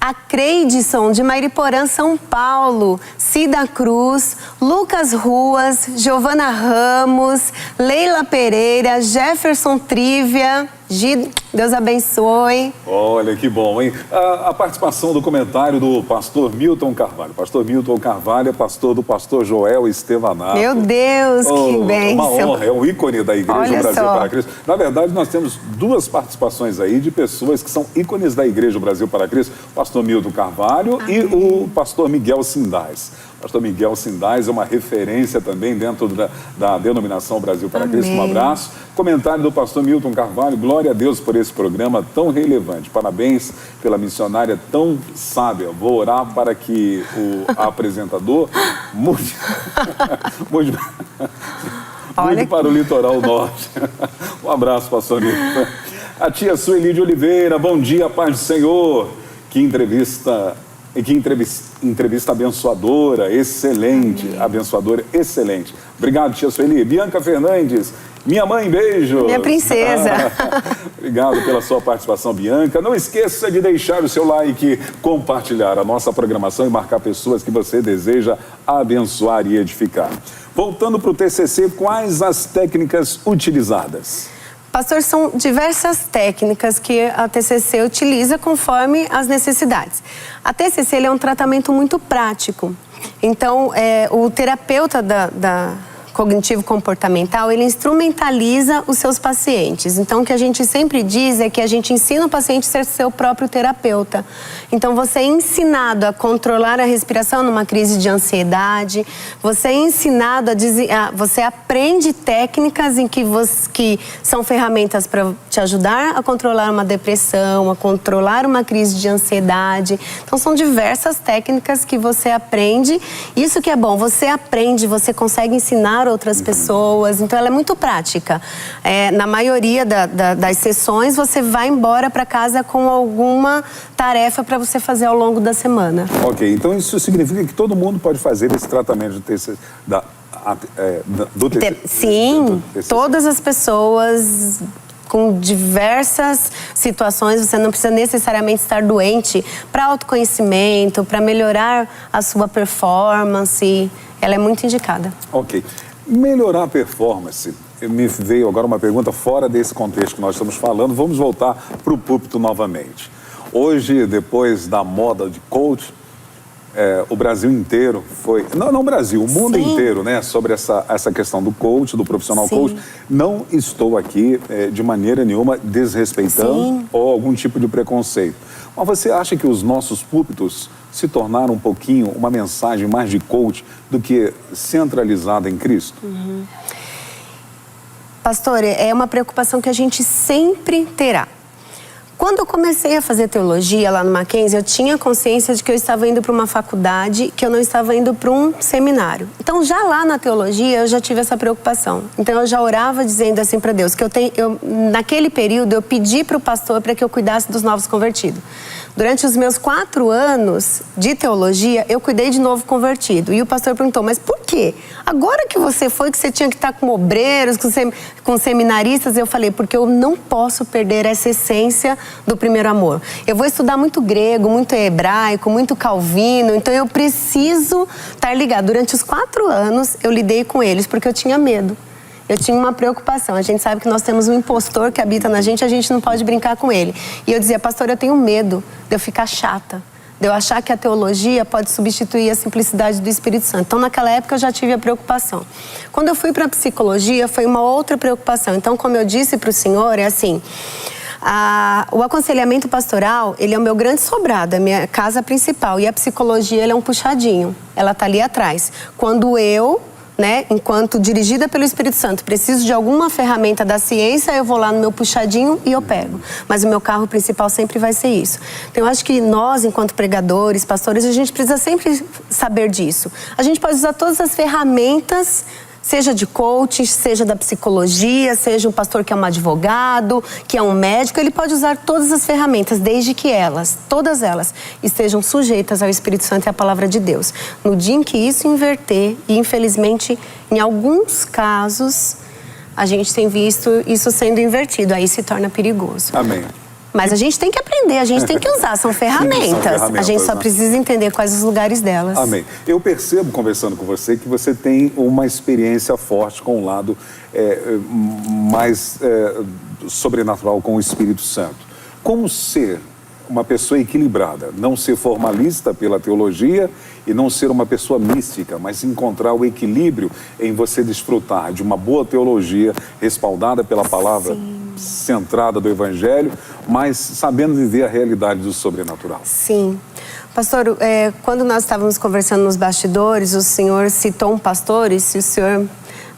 a Creidson, de Mairiporã, São Paulo, Cida Cruz, Lucas Ruas, Giovana Ramos, Leila Pereira, Jefferson Trívia, Deus abençoe. Olha, que bom, hein? A participação do comentário do pastor Milton Carvalho. Pastor Milton Carvalho é pastor do pastor Joel Estevanato. Meu Deus, que bênção. Uma honra, é um ícone da Igreja Olha Brasil só. para Cristo. Na verdade, nós temos duas participações aí de pessoas que são ícones da Igreja Brasil para Cristo. O pastor Milton Carvalho e o pastor Miguel Sindás. Pastor Miguel Sindás é uma referência também dentro da denominação Brasil para Cristo. Um abraço. Comentário do pastor Milton Carvalho. Glória a Deus por esse programa tão relevante. Parabéns pela missionária tão sábia. Vou orar para que o apresentador mude para o litoral norte. Um abraço, pastor Milton. A tia Sueli de Oliveira. Bom dia, paz do Senhor. Que entrevista abençoadora, excelente. Amém. Abençoadora, excelente. Obrigado, tia Sueli. Bianca Fernandes, minha mãe, beijo. Minha princesa. Obrigado pela sua participação, Bianca. Não esqueça de deixar o seu like, compartilhar a nossa programação e marcar pessoas que você deseja abençoar e edificar. Voltando para o TCC, quais as técnicas utilizadas? Pastor, são diversas técnicas que a TCC utiliza conforme as necessidades. A TCC é um tratamento muito prático. Então, o terapeuta da cognitivo-comportamental, ele instrumentaliza os seus pacientes. Então, o que a gente sempre diz é que a gente ensina o paciente a ser seu próprio terapeuta. Então, você é ensinado a controlar a respiração numa crise de ansiedade, você é ensinado você aprende técnicas que são ferramentas para te ajudar a controlar uma depressão, a controlar uma crise de ansiedade. Então, são diversas técnicas que você aprende. Isso que é bom, você aprende, você consegue ensinar outras pessoas, então ela é muito prática. Na maioria das sessões, você vai embora para casa com alguma tarefa para você fazer ao longo da semana. Ok, então isso significa que todo mundo pode fazer esse tratamento do TCC? Sim, todas as pessoas com diversas situações, você não precisa necessariamente estar doente para autoconhecimento, para melhorar a sua performance, ela é muito indicada. Ok. Melhorar a performance. Me veio agora uma pergunta fora desse contexto que nós estamos falando. Vamos voltar para o púlpito novamente. Hoje, depois da moda de coach, o Brasil inteiro foi... Não o Brasil, o mundo inteiro, né? Sobre essa questão do coach, do profissional coach. Não estou aqui, de maneira nenhuma, desrespeitando ou algum tipo de preconceito. Mas você acha que os nossos púlpitos se tornaram um pouquinho uma mensagem mais de coach do que centralizada em Cristo? Pastor, é uma preocupação que a gente sempre terá. Quando eu comecei a fazer teologia lá no Mackenzie, eu tinha consciência de que eu estava indo para uma faculdade, que eu não estava indo para um seminário. Então, já lá na teologia, eu já tive essa preocupação. Então, eu já orava dizendo assim para Deus, que naquele período, eu pedi para o pastor para que eu cuidasse dos novos convertidos. Durante os meus 4 anos de teologia, eu cuidei de novo convertido. E o pastor perguntou, mas por quê? Agora que você foi, que você tinha que estar com obreiros, com seminaristas, eu falei, porque eu não posso perder essa essência do primeiro amor. Eu vou estudar muito grego, muito hebraico, muito calvino, então eu preciso estar ligado. Durante os 4 anos, eu lidei com eles, porque eu tinha medo. Eu tinha uma preocupação. A gente sabe que nós temos um impostor que habita na gente, a gente não pode brincar com ele. E eu dizia, pastor, eu tenho medo de eu ficar chata, de eu achar que a teologia pode substituir a simplicidade do Espírito Santo. Então, naquela época, eu já tive a preocupação. Quando eu fui para a psicologia, foi uma outra preocupação. Então, como eu disse para o senhor, é assim... o aconselhamento pastoral, ele é o meu grande sobrado, é a minha casa principal. E a psicologia, ele é um puxadinho. Ela está ali atrás. Quando eu... enquanto dirigida pelo Espírito Santo, preciso de alguma ferramenta da ciência, eu vou lá no meu puxadinho e eu pego. Mas o meu carro principal sempre vai ser isso. Então, eu acho que nós, enquanto pregadores, pastores, a gente precisa sempre saber disso. A gente pode usar todas as ferramentas Seja de coaching, seja da psicologia, seja um pastor que é um advogado, que é um médico, ele pode usar todas as ferramentas, desde que elas, todas elas, estejam sujeitas ao Espírito Santo e à Palavra de Deus. No dia em que isso inverter, e infelizmente, em alguns casos, a gente tem visto isso sendo invertido, aí se torna perigoso. Amém. Mas a gente tem que aprender, a gente tem que usar, são ferramentas. A gente só precisa entender quais os lugares delas. Amém. Eu percebo, conversando com você, que você tem uma experiência forte com o lado mais sobrenatural, com o Espírito Santo. Como ser uma pessoa equilibrada, não ser formalista pela teologia e não ser uma pessoa mística, mas encontrar o equilíbrio em você desfrutar de uma boa teologia respaldada pela palavra centrada do Evangelho, mas sabendo viver a realidade do sobrenatural. Sim. Pastor, quando nós estávamos conversando nos bastidores, o senhor citou um pastor, e se o senhor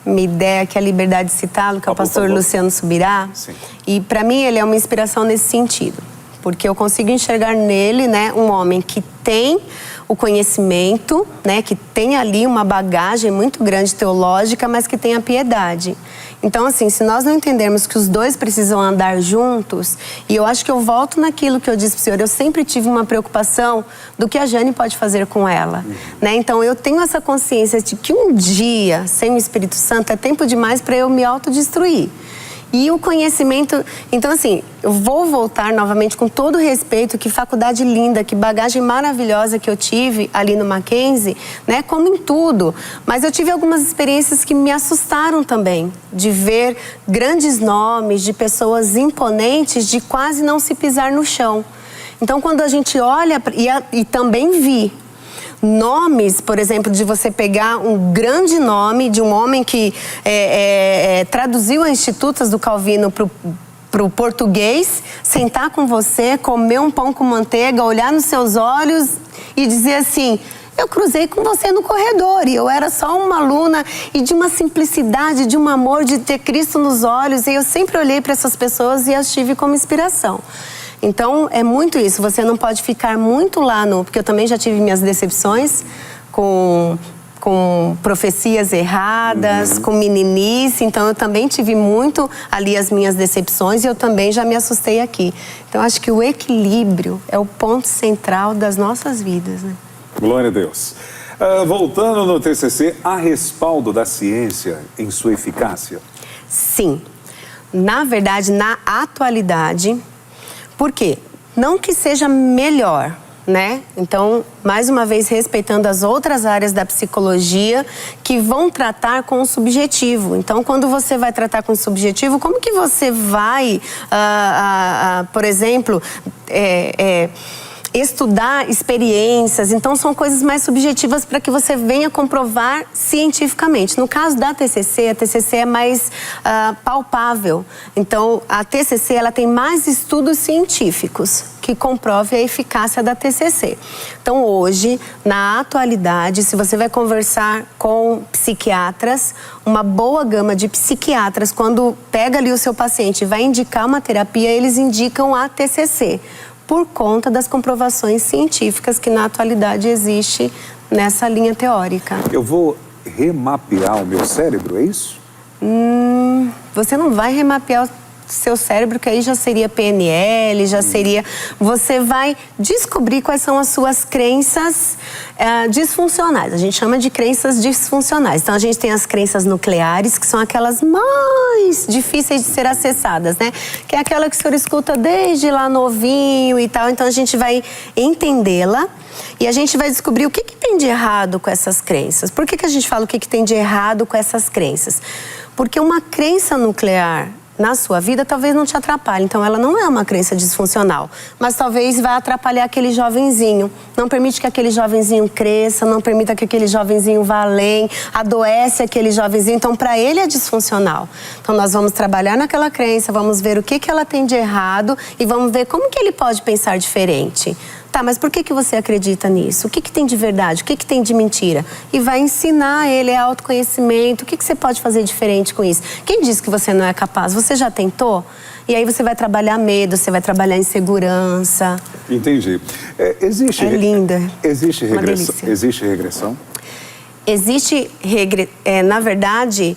me der aqui a liberdade de citá-lo, que é o pastor Luciano Subirá. Sim. E para mim ele é uma inspiração nesse sentido, porque eu consigo enxergar nele, né, um homem que tem o conhecimento, né, que tem ali uma bagagem muito grande teológica, mas que tem a piedade. Então, assim, se nós não entendermos que os dois precisam andar juntos, e eu acho que eu volto naquilo que eu disse para o senhor, eu sempre tive uma preocupação do que a Jane pode fazer com ela, né? Então, eu tenho essa consciência de que um dia, sem o Espírito Santo, é tempo demais para eu me autodestruir. E o conhecimento... Então, assim, eu vou voltar novamente com todo o respeito, que faculdade linda, que bagagem maravilhosa que eu tive ali no Mackenzie, né? Como em tudo. Mas eu tive algumas experiências que me assustaram também, de ver grandes nomes, de pessoas imponentes, de quase não se pisar no chão. Então, quando a gente olha... E também vi nomes, por exemplo, de você pegar um grande nome de um homem que traduziu as Institutas do Calvino para o português, sentar com você, comer um pão com manteiga, olhar nos seus olhos e dizer assim: eu cruzei com você no corredor e eu era só uma aluna, e de uma simplicidade, de um amor, de ter Cristo nos olhos, e eu sempre olhei para essas pessoas e as tive como inspiração. Então, é muito isso, você não pode ficar muito lá no... Porque eu também já tive minhas decepções com profecias erradas, com meninice, então eu também tive muito ali as minhas decepções e eu também já me assustei aqui. Então, acho que o equilíbrio é o ponto central das nossas vidas, né? Glória a Deus. Voltando no TCC, há respaldo da ciência em sua eficácia? Sim. Na verdade, na atualidade... Por quê? Não que seja melhor, né? Então, mais uma vez, respeitando as outras áreas da psicologia que vão tratar com o subjetivo. Então, quando você vai tratar com o subjetivo, como que você vai, por exemplo, estudar experiências? Então, são coisas mais subjetivas para que você venha comprovar cientificamente. No caso da TCC, a TCC é mais palpável. Então, a TCC ela tem mais estudos científicos que comprovem a eficácia da TCC. Então, hoje, na atualidade, se você vai conversar com psiquiatras, uma boa gama de psiquiatras, quando pega ali o seu paciente e vai indicar uma terapia, eles indicam a TCC, por conta das comprovações científicas que na atualidade existe nessa linha teórica. Eu vou remapear o meu cérebro, é isso? Você não vai remapear o seu cérebro, que aí já seria PNL, já seria... Você vai descobrir quais são as suas crenças disfuncionais. A gente chama de crenças disfuncionais. Então, a gente tem as crenças nucleares, que são aquelas mais difíceis de ser acessadas, né? Que é aquela que o senhor escuta desde lá novinho e tal. Então, a gente vai entendê-la e a gente vai descobrir o que tem de errado com essas crenças. Por que a gente fala o que tem de errado com essas crenças? Porque uma crença nuclear na sua vida talvez não te atrapalhe. Então, ela não é uma crença disfuncional, mas talvez vai atrapalhar aquele jovenzinho. Não permite que aquele jovenzinho cresça, não permita que aquele jovenzinho vá além, adoece aquele jovenzinho. Então, para ele é disfuncional. Então, nós vamos trabalhar naquela crença, vamos ver o que ela tem de errado e vamos ver como que ele pode pensar diferente. Tá, mas por que você acredita nisso? O que tem de verdade? O que tem de mentira? E vai ensinar ele autoconhecimento. O que você pode fazer diferente com isso? Quem disse que você não é capaz? Você já tentou? E aí você vai trabalhar medo, você vai trabalhar insegurança. Entendi. É linda. Existe regressão? Existe, na verdade,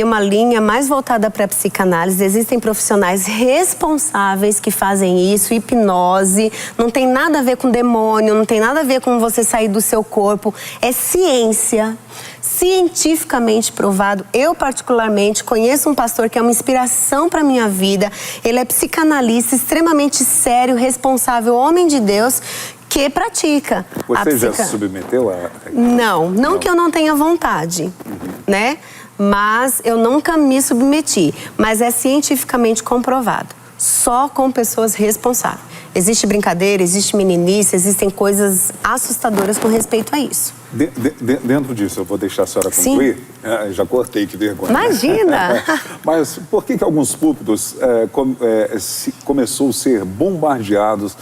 uma linha mais voltada para a psicanálise. Existem profissionais responsáveis que fazem isso, hipnose, não tem nada a ver com demônio, não tem nada a ver com você sair do seu corpo. É ciência, cientificamente provado. Eu, particularmente, conheço um pastor que é uma inspiração para a minha vida. Ele é psicanalista, extremamente sério, responsável, homem de Deus, que pratica. Você já se submeteu a... Não que eu não tenha vontade, né? Mas eu nunca me submeti. Mas é cientificamente comprovado. Só com pessoas responsáveis. Existe brincadeira, existe meninice, existem coisas assustadoras com respeito a isso. Dentro disso, eu vou deixar a senhora concluir. Já cortei, que vergonha. Imagina! Mas por que alguns púlpitos começou a ser bombardeados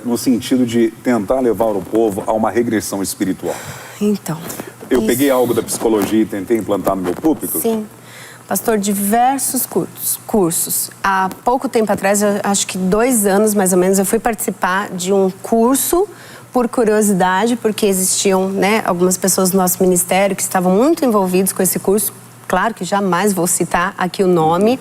no sentido de tentar levar o povo a uma regressão espiritual? Então... Eu peguei algo da psicologia e tentei implantar no meu púlpito? Sim. Pastor, diversos cursos. Há pouco tempo atrás, acho que 2 anos mais ou menos, eu fui participar de um curso por curiosidade, porque existiam, né, algumas pessoas do nosso ministério que estavam muito envolvidos com esse curso. Claro que jamais vou citar aqui o nome.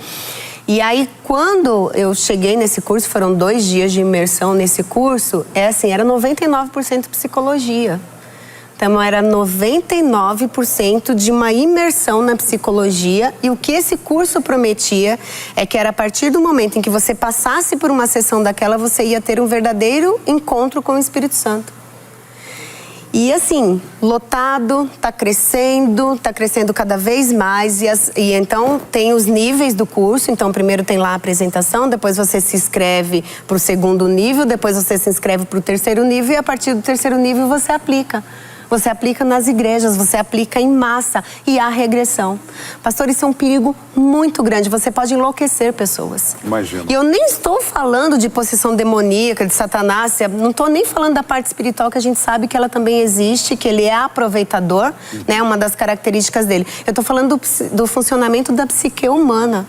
E aí, quando eu cheguei nesse curso, foram 2 dias de imersão nesse curso, era 99% psicologia. Então, era 99% de uma imersão na psicologia, e o que esse curso prometia é que era a partir do momento em que você passasse por uma sessão daquela, você ia ter um verdadeiro encontro com o Espírito Santo. E assim, lotado, tá crescendo cada vez mais, e então tem os níveis do curso. Então primeiro tem lá a apresentação, depois você se inscreve para o 2º nível, depois você se inscreve para o 3º nível, e a partir do 3º nível você aplica. Você aplica nas igrejas, você aplica em massa, e há regressão. Pastor, isso é um perigo muito grande, você pode enlouquecer pessoas. Imagina. E eu nem estou falando de possessão demoníaca, de Satanás, não estou nem falando da parte espiritual, que a gente sabe que ela também existe, que ele é aproveitador, né, uma das características dele. Eu estou falando do funcionamento da psique humana.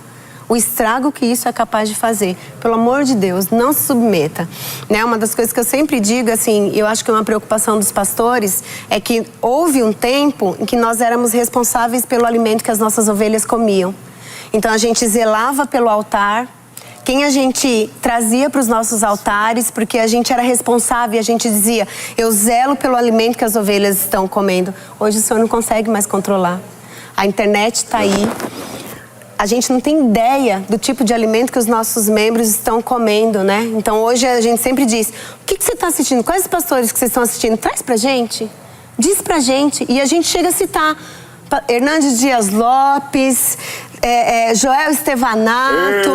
O estrago que isso é capaz de fazer. Pelo amor de Deus, não se submeta. Né? Uma das coisas que eu sempre digo, assim, eu acho que uma preocupação dos pastores é que houve um tempo em que nós éramos responsáveis pelo alimento que as nossas ovelhas comiam. Então a gente zelava pelo altar, quem a gente trazia para os nossos altares, porque a gente era responsável e a gente dizia, eu zelo pelo alimento que as ovelhas estão comendo. Hoje o Senhor não consegue mais controlar. A internet está aí. A gente não tem ideia do tipo de alimento que os nossos membros estão comendo, né? Então hoje a gente sempre diz, o que você está assistindo? Quais os pastores que vocês estão assistindo? Traz pra gente, diz pra gente. E a gente chega a citar Hernandes Dias Lopes, Joel Estevanato.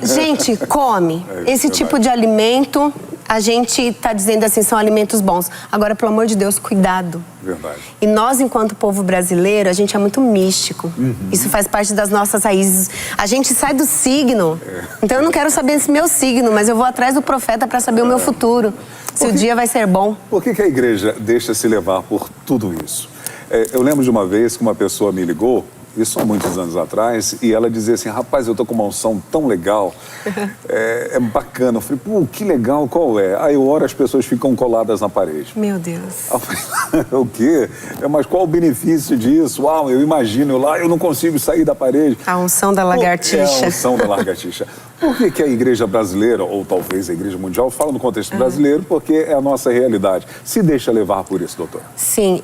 Gente, come. Esse tipo de alimento, a gente está dizendo assim, são alimentos bons. Agora, pelo amor de Deus, cuidado. Verdade. E nós, enquanto povo brasileiro, a gente é muito místico. Isso faz parte das nossas raízes. A gente sai do signo. Então eu não quero saber esse meu signo, mas eu vou atrás do profeta para saber o meu futuro. Se o dia vai ser bom. Por que a igreja deixa se levar por tudo isso? Eu lembro de uma vez que uma pessoa me ligou, isso há muitos anos atrás, e ela dizia assim, rapaz, eu tô com uma unção tão legal, é bacana. Eu falei, pô, que legal, qual é? Aí eu oro, as pessoas ficam coladas na parede. Meu Deus. Eu falei, o quê? Mas qual o benefício disso? Uau, eu imagino, eu não consigo sair da parede. A unção da lagartixa. A unção da lagartixa. Por que a igreja brasileira, ou talvez a igreja mundial, fala no contexto brasileiro, porque é a nossa realidade. Se deixa levar por isso, doutor? Sim,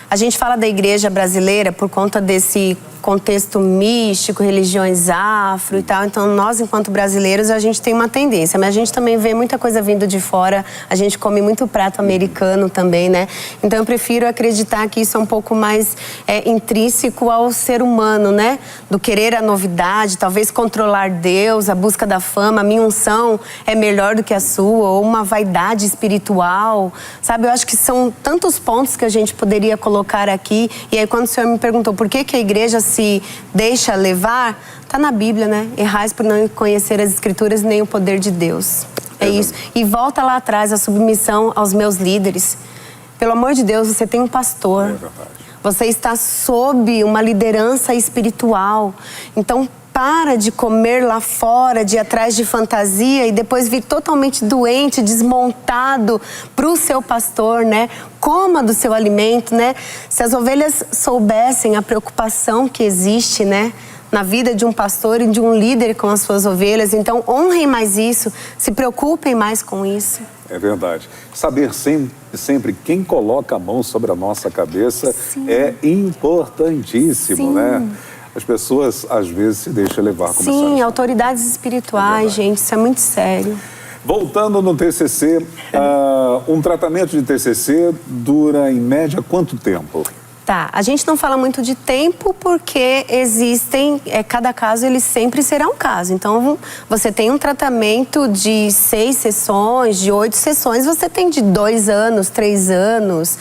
a gente fala da igreja brasileira por conta desse contexto místico, religiões afro e tal. Então, nós, enquanto brasileiros, a gente tem uma tendência. Mas a gente também vê muita coisa vindo de fora. A gente come muito prato americano também, né? Então, eu prefiro acreditar que isso é um pouco mais intrínseco ao ser humano, né? Do querer a novidade, talvez controlar Deus, a busca da fama. A minha unção é melhor do que a sua. Ou uma vaidade espiritual. Sabe, eu acho que são tantos pontos que a gente poderia colocar aqui. E aí, quando o senhor me perguntou por que a igreja se deixa levar, tá na Bíblia, né? Errais por não conhecer as Escrituras nem o poder de Deus. É isso. E volta lá atrás, a submissão aos meus líderes. Pelo amor de Deus, você tem um pastor. Você está sob uma liderança espiritual. Então, para de comer lá fora, de ir atrás de fantasia e depois vir totalmente doente, desmontado para o seu pastor, né? Coma do seu alimento, né? Se as ovelhas soubessem a preocupação que existe, né, na vida de um pastor e de um líder com as suas ovelhas, então honrem mais isso, se preocupem mais com isso. É verdade. Saber sempre quem coloca a mão sobre a nossa cabeça é importantíssimo, né? As pessoas, às vezes, se deixam levar como Sim, autoridades espirituais, gente, isso é muito sério. Voltando no TCC, um tratamento de TCC dura, em média, quanto tempo? Tá, a gente não fala muito de tempo porque existem, cada caso ele sempre será um caso. Então, você tem um tratamento de 6 sessões, de 8 sessões, você tem de 2 anos, 3 anos,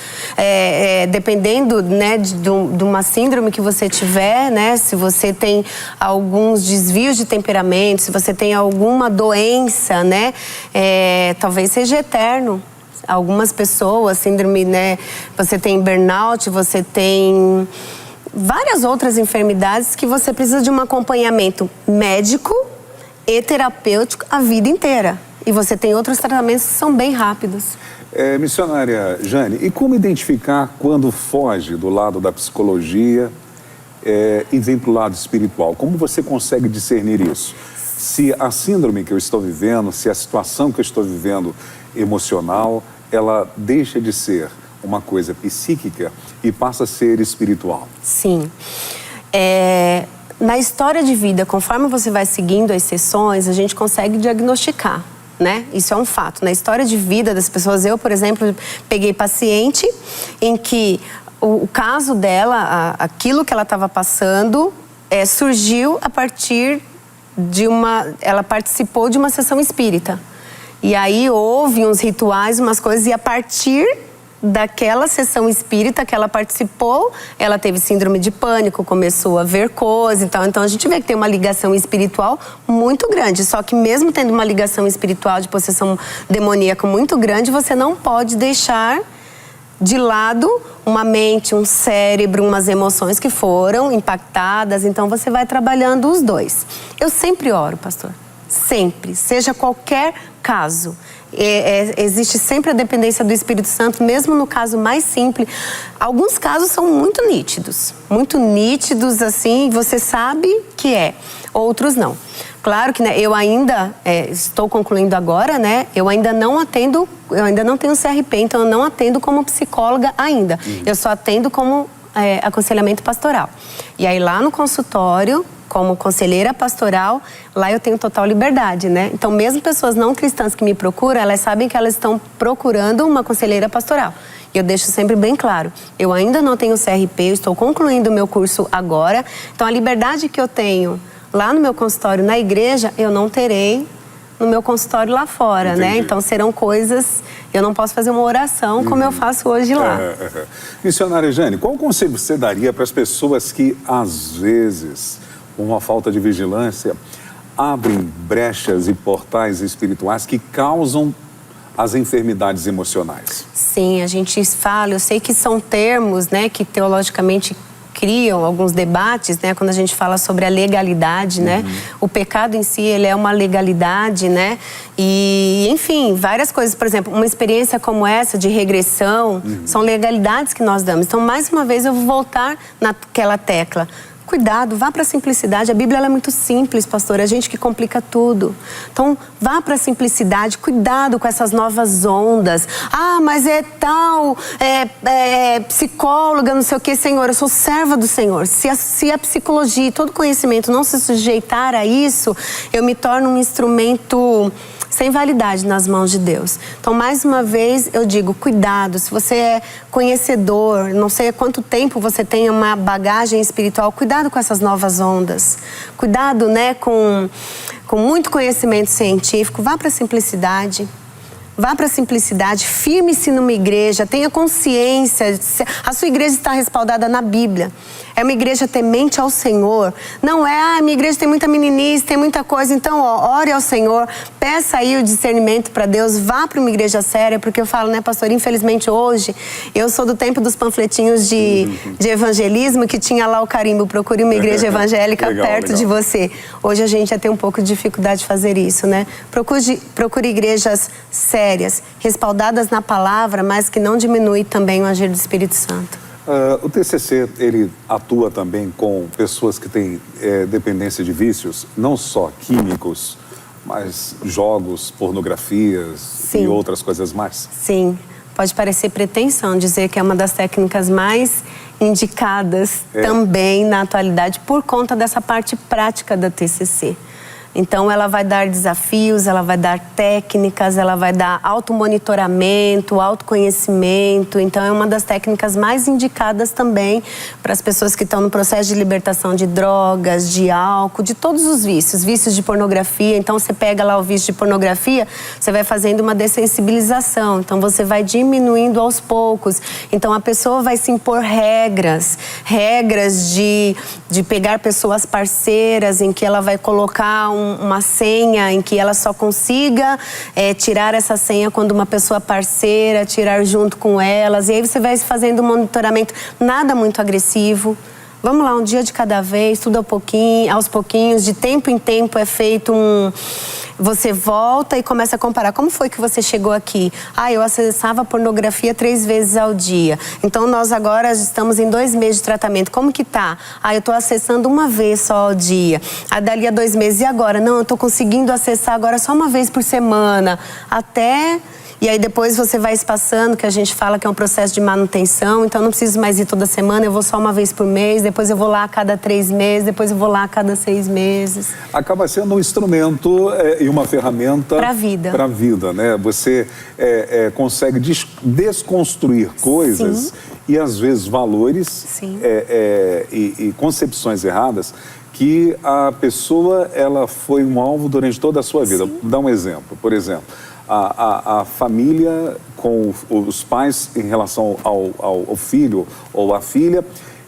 dependendo, né, de uma síndrome que você tiver, né, se você tem alguns desvios de temperamento, se você tem alguma doença, né, talvez seja eterno. Algumas pessoas, síndrome, né, você tem burnout, você tem várias outras enfermidades que você precisa de um acompanhamento médico e terapêutico a vida inteira. E você tem outros tratamentos que são bem rápidos. Missionária Jane, e como identificar quando foge do lado da psicologia e vem para o lado espiritual? Como você consegue discernir isso? Se a síndrome que eu estou vivendo, se a situação que eu estou vivendo emocional, ela deixa de ser uma coisa psíquica e passa a ser espiritual. Sim. Na história de vida, conforme você vai seguindo as sessões, a gente consegue diagnosticar, né? Isso é um fato. Na história de vida das pessoas, eu, por exemplo, peguei paciente em que o caso dela, aquilo que ela estava passando, surgiu a partir de ela participou de uma sessão espírita. E aí houve uns rituais, umas coisas, e a partir daquela sessão espírita que ela participou, ela teve síndrome de pânico, começou a ver coisas, então a gente vê que tem uma ligação espiritual muito grande. Só que mesmo tendo uma ligação espiritual de possessão demoníaca muito grande, você não pode deixar de lado uma mente, um cérebro, umas emoções que foram impactadas. Então você vai trabalhando os dois. Eu sempre oro, pastor. Sempre, seja qualquer caso. Existe sempre a dependência do Espírito Santo, mesmo no caso mais simples. Alguns casos são muito nítidos, assim, você sabe que é. Outros não. Claro que, né, eu ainda estou concluindo agora, né? Eu ainda não tenho CRP, então eu não atendo como psicóloga ainda. Eu só atendo como aconselhamento pastoral. E aí lá no consultório, como conselheira pastoral, lá eu tenho total liberdade, né? Então, mesmo pessoas não cristãs que me procuram, elas sabem que elas estão procurando uma conselheira pastoral. E eu deixo sempre bem claro, eu ainda não tenho CRP, eu estou concluindo o meu curso agora. Então, a liberdade que eu tenho lá no meu consultório, na igreja, eu não terei no meu consultório lá fora, Entendi. né? Então, serão coisas... Eu não posso fazer uma oração como eu faço hoje lá. Missionária Jane, qual conselho você daria para as pessoas que, às vezes, com uma falta de vigilância, abrem brechas e portais espirituais que causam as enfermidades emocionais? Sim, a gente fala, eu sei que são termos, né, que teologicamente criam alguns debates, né, quando a gente fala sobre a legalidade, né, o pecado em si, ele é uma legalidade, né, e, enfim, várias coisas, por exemplo, uma experiência como essa de regressão, são legalidades que nós damos. Então, mais uma vez, eu vou voltar naquela tecla. Cuidado, vá para a simplicidade. A Bíblia ela é muito simples, pastor. É a gente que complica tudo. Então, vá para a simplicidade. Cuidado com essas novas ondas. Ah, mas é tal, psicóloga, não sei o que, Senhor. Eu sou serva do Senhor. Se a psicologia e todo conhecimento não se sujeitar a isso, eu me torno um instrumento sem validade nas mãos de Deus. Então, mais uma vez, eu digo, cuidado, se você é conhecedor, não sei há quanto tempo você tem uma bagagem espiritual, cuidado com essas novas ondas. Cuidado, né, com muito conhecimento científico, vá para a simplicidade. Vá para a simplicidade, firme-se numa igreja, tenha consciência. A sua igreja está respaldada na Bíblia. É uma igreja temente ao Senhor. Não é, minha igreja tem muita meninice, tem muita coisa. Então, ore ao Senhor, peça aí o discernimento para Deus, vá para uma igreja séria, porque eu falo, né, pastor, infelizmente hoje, eu sou do tempo dos panfletinhos de evangelismo, que tinha lá o carimbo, procure uma igreja evangélica perto de você. Hoje a gente já tem um pouco de dificuldade de fazer isso, né? Procure igrejas sérias, respaldadas na palavra, mas que não diminui também o agir do Espírito Santo. O TCC, ele atua também com pessoas que têm dependência de vícios, não só químicos, mas jogos, pornografias e outras coisas mais? Sim, pode parecer pretensão dizer que é uma das técnicas mais indicadas também na atualidade por conta dessa parte prática da TCC. Então, ela vai dar desafios, ela vai dar técnicas, ela vai dar automonitoramento, autoconhecimento. Então, é uma das técnicas mais indicadas também para as pessoas que estão no processo de libertação de drogas, de álcool, de todos os vícios. Vícios de pornografia. Então, você pega lá o vício de pornografia, você vai fazendo uma dessensibilização. Então, você vai diminuindo aos poucos. Então, a pessoa vai se impor regras de pegar pessoas parceiras, em que ela vai colocar uma senha em que ela só consiga tirar essa senha quando uma pessoa parceira, tirar junto com elas. E aí você vai fazendo um monitoramento, nada muito agressivo. Vamos lá, um dia de cada vez, tudo aos pouquinhos, de tempo em tempo é feito Você volta e começa a comparar. Como foi que você chegou aqui? Eu acessava pornografia 3 vezes ao dia. Então, nós agora estamos em 2 meses de tratamento. Como que tá? Eu estou acessando 1 vez só ao dia. Dali a 2 meses. E agora? Não, eu estou conseguindo acessar agora só 1 vez por semana. E aí depois você vai espaçando, que a gente fala que é um processo de manutenção. Então, não preciso mais ir toda semana, eu vou só 1 vez por mês. Depois eu vou lá a cada 3 meses. Depois eu vou lá a cada 6 meses. Acaba sendo um instrumento e uma ferramenta para a vida. Para a vida, né? Você consegue desconstruir coisas e, às vezes, valores e concepções erradas que a pessoa ela foi um alvo durante toda a sua vida. Vou dar um exemplo. Por exemplo, a família com os pais em relação ao filho ou à filha,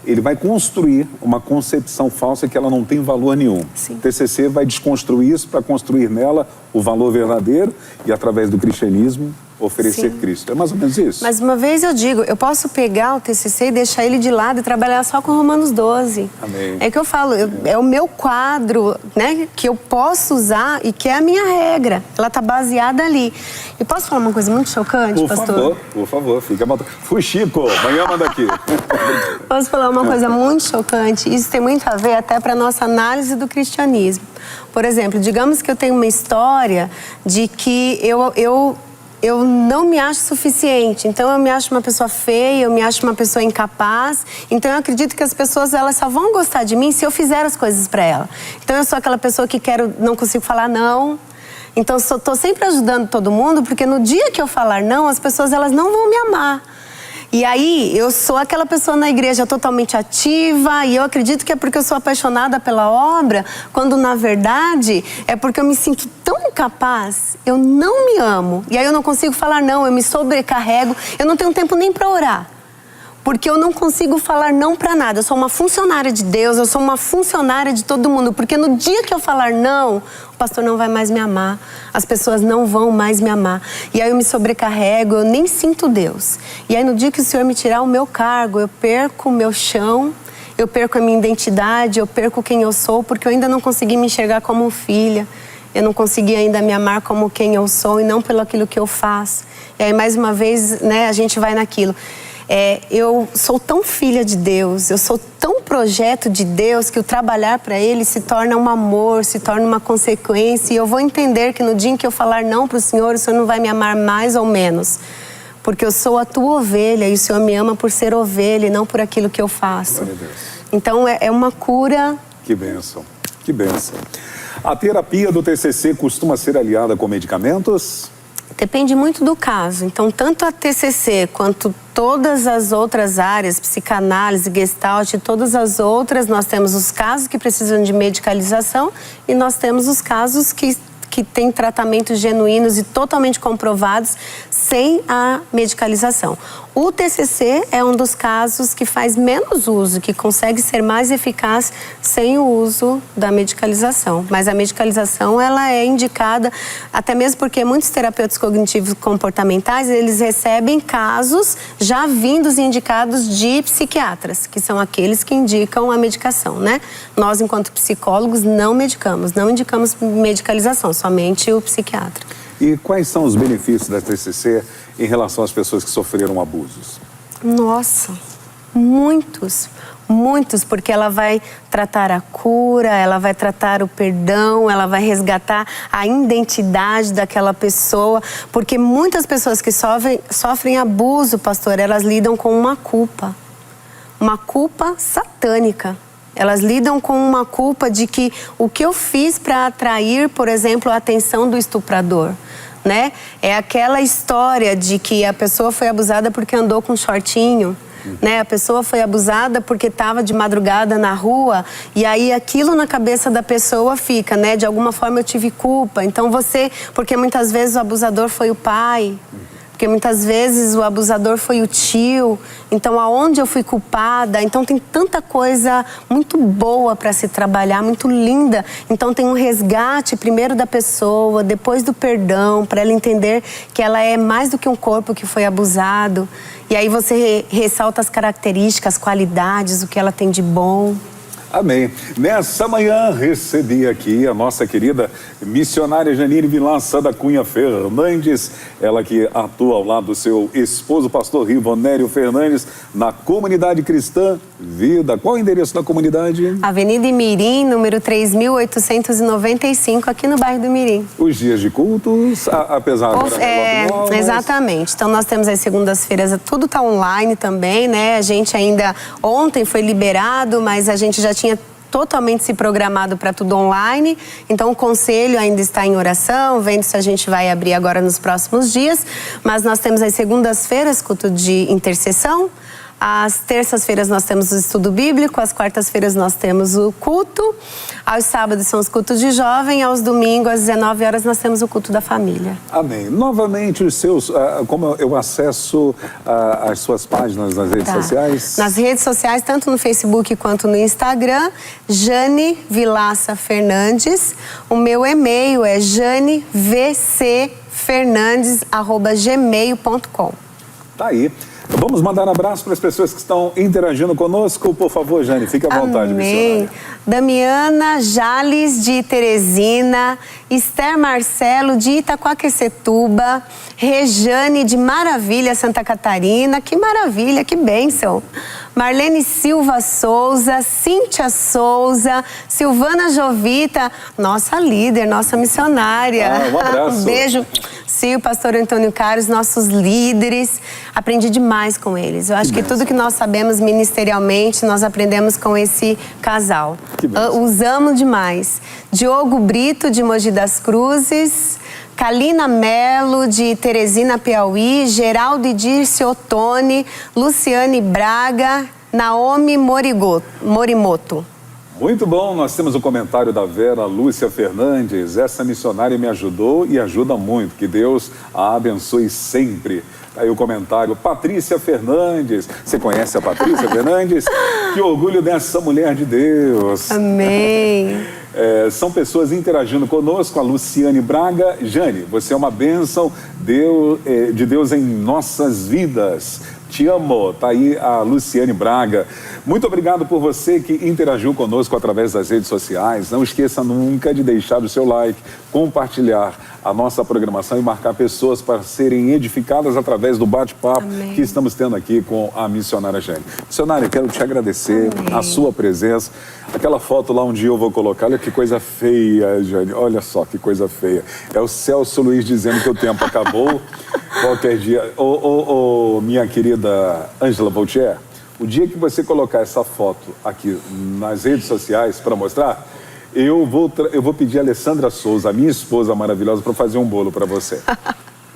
ele vai construir uma concepção falsa que ela não tem valor nenhum. O TCC vai desconstruir isso para construir nela o valor verdadeiro e, através do cristianismo, oferecer Cristo. É mais ou menos isso? Mas uma vez eu digo, eu posso pegar o TCC e deixar ele de lado e trabalhar só com Romanos 12. Amém. É que eu falo, é o meu quadro, né, que eu posso usar e que é a minha regra. Ela está baseada ali. E posso falar uma coisa muito chocante, pastor? Por favor, fica à vontade. Fui Chico, amanhã manda aqui. Posso falar uma coisa muito chocante? Isso tem muito a ver até para a nossa análise do cristianismo. Por exemplo, digamos que eu tenho uma história de que eu não me acho suficiente, então eu me acho uma pessoa feia, eu me acho uma pessoa incapaz, então eu acredito que as pessoas elas só vão gostar de mim se eu fizer as coisas para ela. Então eu sou aquela pessoa que não consigo falar não, então estou sempre ajudando todo mundo, porque no dia que eu falar não, as pessoas elas não vão me amar. E aí, eu sou aquela pessoa na igreja totalmente ativa e eu acredito que é porque eu sou apaixonada pela obra, quando na verdade é porque eu me sinto tão incapaz, eu não me amo. E aí eu não consigo falar não, eu me sobrecarrego, eu não tenho tempo nem para orar. Porque eu não consigo falar não para nada. Eu sou uma funcionária de Deus, eu sou uma funcionária de todo mundo. Porque no dia que eu falar não, o pastor não vai mais me amar. As pessoas não vão mais me amar. E aí eu me sobrecarrego, eu nem sinto Deus. E aí no dia que o Senhor me tirar o meu cargo, eu perco o meu chão, eu perco a minha identidade, eu perco quem eu sou, porque eu ainda não consegui me enxergar como filha. Eu não consegui ainda me amar como quem eu sou e não pelo aquilo que eu faço. E aí mais uma vez, né, a gente vai naquilo. Eu sou tão filha de Deus, eu sou tão projeto de Deus que o trabalhar para Ele se torna um amor, se torna uma consequência. E eu vou entender que no dia em que eu falar não para o Senhor não vai me amar mais ou menos. Porque eu sou a tua ovelha e o Senhor me ama por ser ovelha e não por aquilo que eu faço. Glória a Deus. Então é uma cura. Que bênção, que bênção. A terapia do TCC costuma ser aliada com medicamentos? Depende muito do caso. Então, tanto a TCC quanto todas as outras áreas, psicanálise, gestalt, todas as outras, nós temos os casos que precisam de medicalização e nós temos os casos que que tem tratamentos genuínos e totalmente comprovados sem a medicalização. O TCC é um dos casos que faz menos uso, que consegue ser mais eficaz sem o uso da medicalização. Mas a medicalização, ela é indicada, até mesmo porque muitos terapeutas cognitivos comportamentais, eles recebem casos já vindos e indicados de psiquiatras, que são aqueles que indicam a medicação, né? Nós, enquanto psicólogos, não medicamos, não indicamos medicalização, somente o psiquiatra. E quais são os benefícios da TCC em relação às pessoas que sofreram abusos? Nossa, muitos, porque ela vai tratar a cura, ela vai tratar o perdão, ela vai resgatar a identidade daquela pessoa, porque muitas pessoas que sofrem abuso, pastor, elas lidam com uma culpa satânica. Elas lidam com uma culpa de que o que eu fiz para atrair, por exemplo, a atenção do estuprador, né? É aquela história de que a pessoa foi abusada porque andou com um shortinho, né? A pessoa foi abusada porque estava de madrugada na rua e aí aquilo na cabeça da pessoa fica, né? De alguma forma eu tive culpa. Então porque muitas vezes o abusador foi o pai. Porque muitas vezes o abusador foi o tio, então aonde eu fui culpada, então tem tanta coisa muito boa para se trabalhar, muito linda. Então tem um resgate primeiro da pessoa, depois do perdão, para ela entender que ela é mais do que um corpo que foi abusado. E aí você ressalta as características, as qualidades, o que ela tem de bom. Amém. Nessa manhã recebi aqui a nossa querida missionária Janine Vilaça da Cunha Fernandes, ela que atua ao lado do seu esposo, pastor Rivonério Fernandes, na Comunidade Cristã Vida. Qual o endereço da comunidade? Avenida Imirim, número 3.895, aqui no bairro do Imirim. Os dias de cultos, apesar da exatamente. Então nós temos as segundas-feiras, tudo está online também, né? A gente ainda, ontem foi liberado, mas a gente já tinha totalmente se programado para tudo online, então o conselho ainda está em oração, vendo se a gente vai abrir agora nos próximos dias, mas nós temos as segundas-feiras, culto de intercessão, às terças-feiras nós temos o estudo bíblico, às quartas-feiras nós temos o culto, aos sábados são os cultos de jovem, aos domingos às 19 horas nós temos o culto da família. Amém. Novamente os seus, como eu acesso as suas páginas nas redes sociais? Nas redes sociais, tanto no Facebook quanto no Instagram, Jane Vilaça Fernandes, o meu e-mail é janevcfernandes@gmail.com. Tá aí. Vamos mandar um abraço para as pessoas que estão interagindo conosco. Por favor, Jane, fique à vontade, missionária. Damiana Jales, de Teresina, Esther Marcelo, de Itaquaquecetuba, Rejane, de Maravilha, Santa Catarina. Que maravilha, que bênção. Marlene Silva Souza, Cíntia Souza, Silvana Jovita, nossa líder, nossa missionária. Um abraço. Um beijo. Sim, o pastor Antônio Carlos, nossos líderes. Aprendi demais com eles. Eu acho que tudo que nós sabemos ministerialmente, nós aprendemos com esse casal. Os amo demais. Diogo Brito, de Mogi das Cruzes, Kalina Melo, de Teresina, Piauí, Geraldo e Dirce Ottoni, Luciane Braga, Naomi Morimoto. Muito bom, nós temos o comentário da Vera Lúcia Fernandes. Essa missionária me ajudou e ajuda muito. Que Deus a abençoe sempre. Aí o comentário, Patrícia Fernandes. Você conhece a Patrícia Fernandes? Que orgulho dessa mulher de Deus. Amém. São pessoas interagindo conosco. A Luciane Braga. Jane, você é uma bênção de Deus em nossas vidas. Te amo. Tá aí a Luciane Braga. Muito obrigado por você que interagiu conosco através das redes sociais. Não esqueça nunca de deixar o seu like, compartilhar a nossa programação e marcar pessoas para serem edificadas através do bate-papo que estamos tendo aqui com a missionária Jane. Missionária, quero te agradecer a sua presença. Aquela foto lá um dia eu vou colocar, olha que coisa feia, Jane, olha só que coisa feia. É o Celso Luiz dizendo que o tempo acabou. Qualquer dia. Minha querida Ângela Voltier, o dia que você colocar essa foto aqui nas redes sociais para mostrar, eu vou pedir a Alessandra Souza, a minha esposa maravilhosa, para fazer um bolo para você.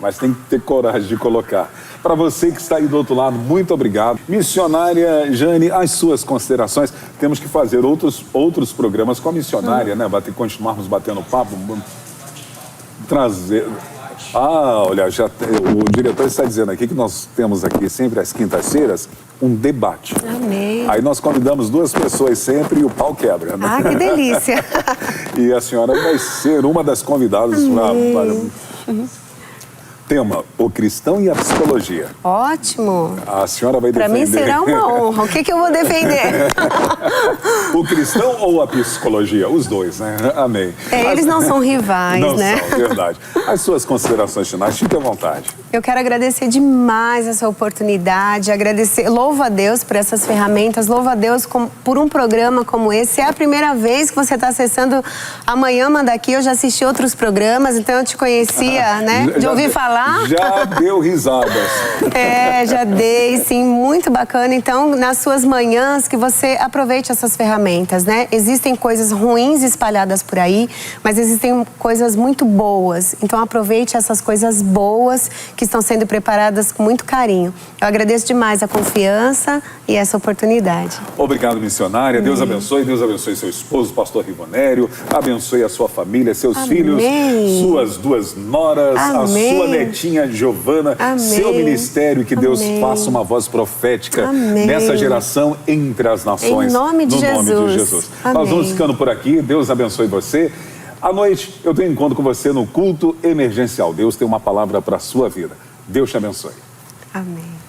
Mas tem que ter coragem de colocar. Para você que está aí do outro lado, muito obrigado. Missionária Jane, as suas considerações. Temos que fazer outros programas com a missionária, né? Vai ter que continuarmos batendo papo. trazer... olha, o diretor está dizendo aqui que nós temos aqui sempre às quintas-feiras um debate. Amém. Aí nós convidamos 2 pessoas sempre e o pau quebra, né? Ah, que delícia. E a senhora vai ser uma das convidadas para... Tema, o cristão e a psicologia. Ótimo. A senhora vai defender... Para mim será uma honra. O que eu vou defender? O cristão ou a psicologia? Os dois, né? Amém. Eles não são rivais, não né? Não são, verdade. As suas considerações finais, fique à vontade. Eu quero agradecer demais essa oportunidade, louvo a Deus por essas ferramentas, louvo a Deus por um programa como esse. É a primeira vez que você está acessando a Manhã Manda Aqui, eu já assisti outros programas, então eu te conhecia, né? De ouvir falar. Já deu risadas. Já dei, sim, muito bacana. Então, nas suas manhãs, que você aproveite essas ferramentas, né? Existem coisas ruins espalhadas por aí, mas existem coisas muito boas. Então, aproveite essas coisas boas que estão sendo preparadas com muito carinho. Eu agradeço demais a confiança e essa oportunidade. Obrigado, missionária. Deus abençoe seu esposo, pastor Rivonério. Abençoe a sua família, seus filhos, suas 2 noras, a sua netinha Giovana, seu ministério. Que Deus faça uma voz profética nessa geração entre as nações. Em nome de Jesus. Nós vamos ficando por aqui. Deus abençoe você. À noite, eu tenho encontro com você no culto emergencial. Deus tem uma palavra para a sua vida. Deus te abençoe. Amém.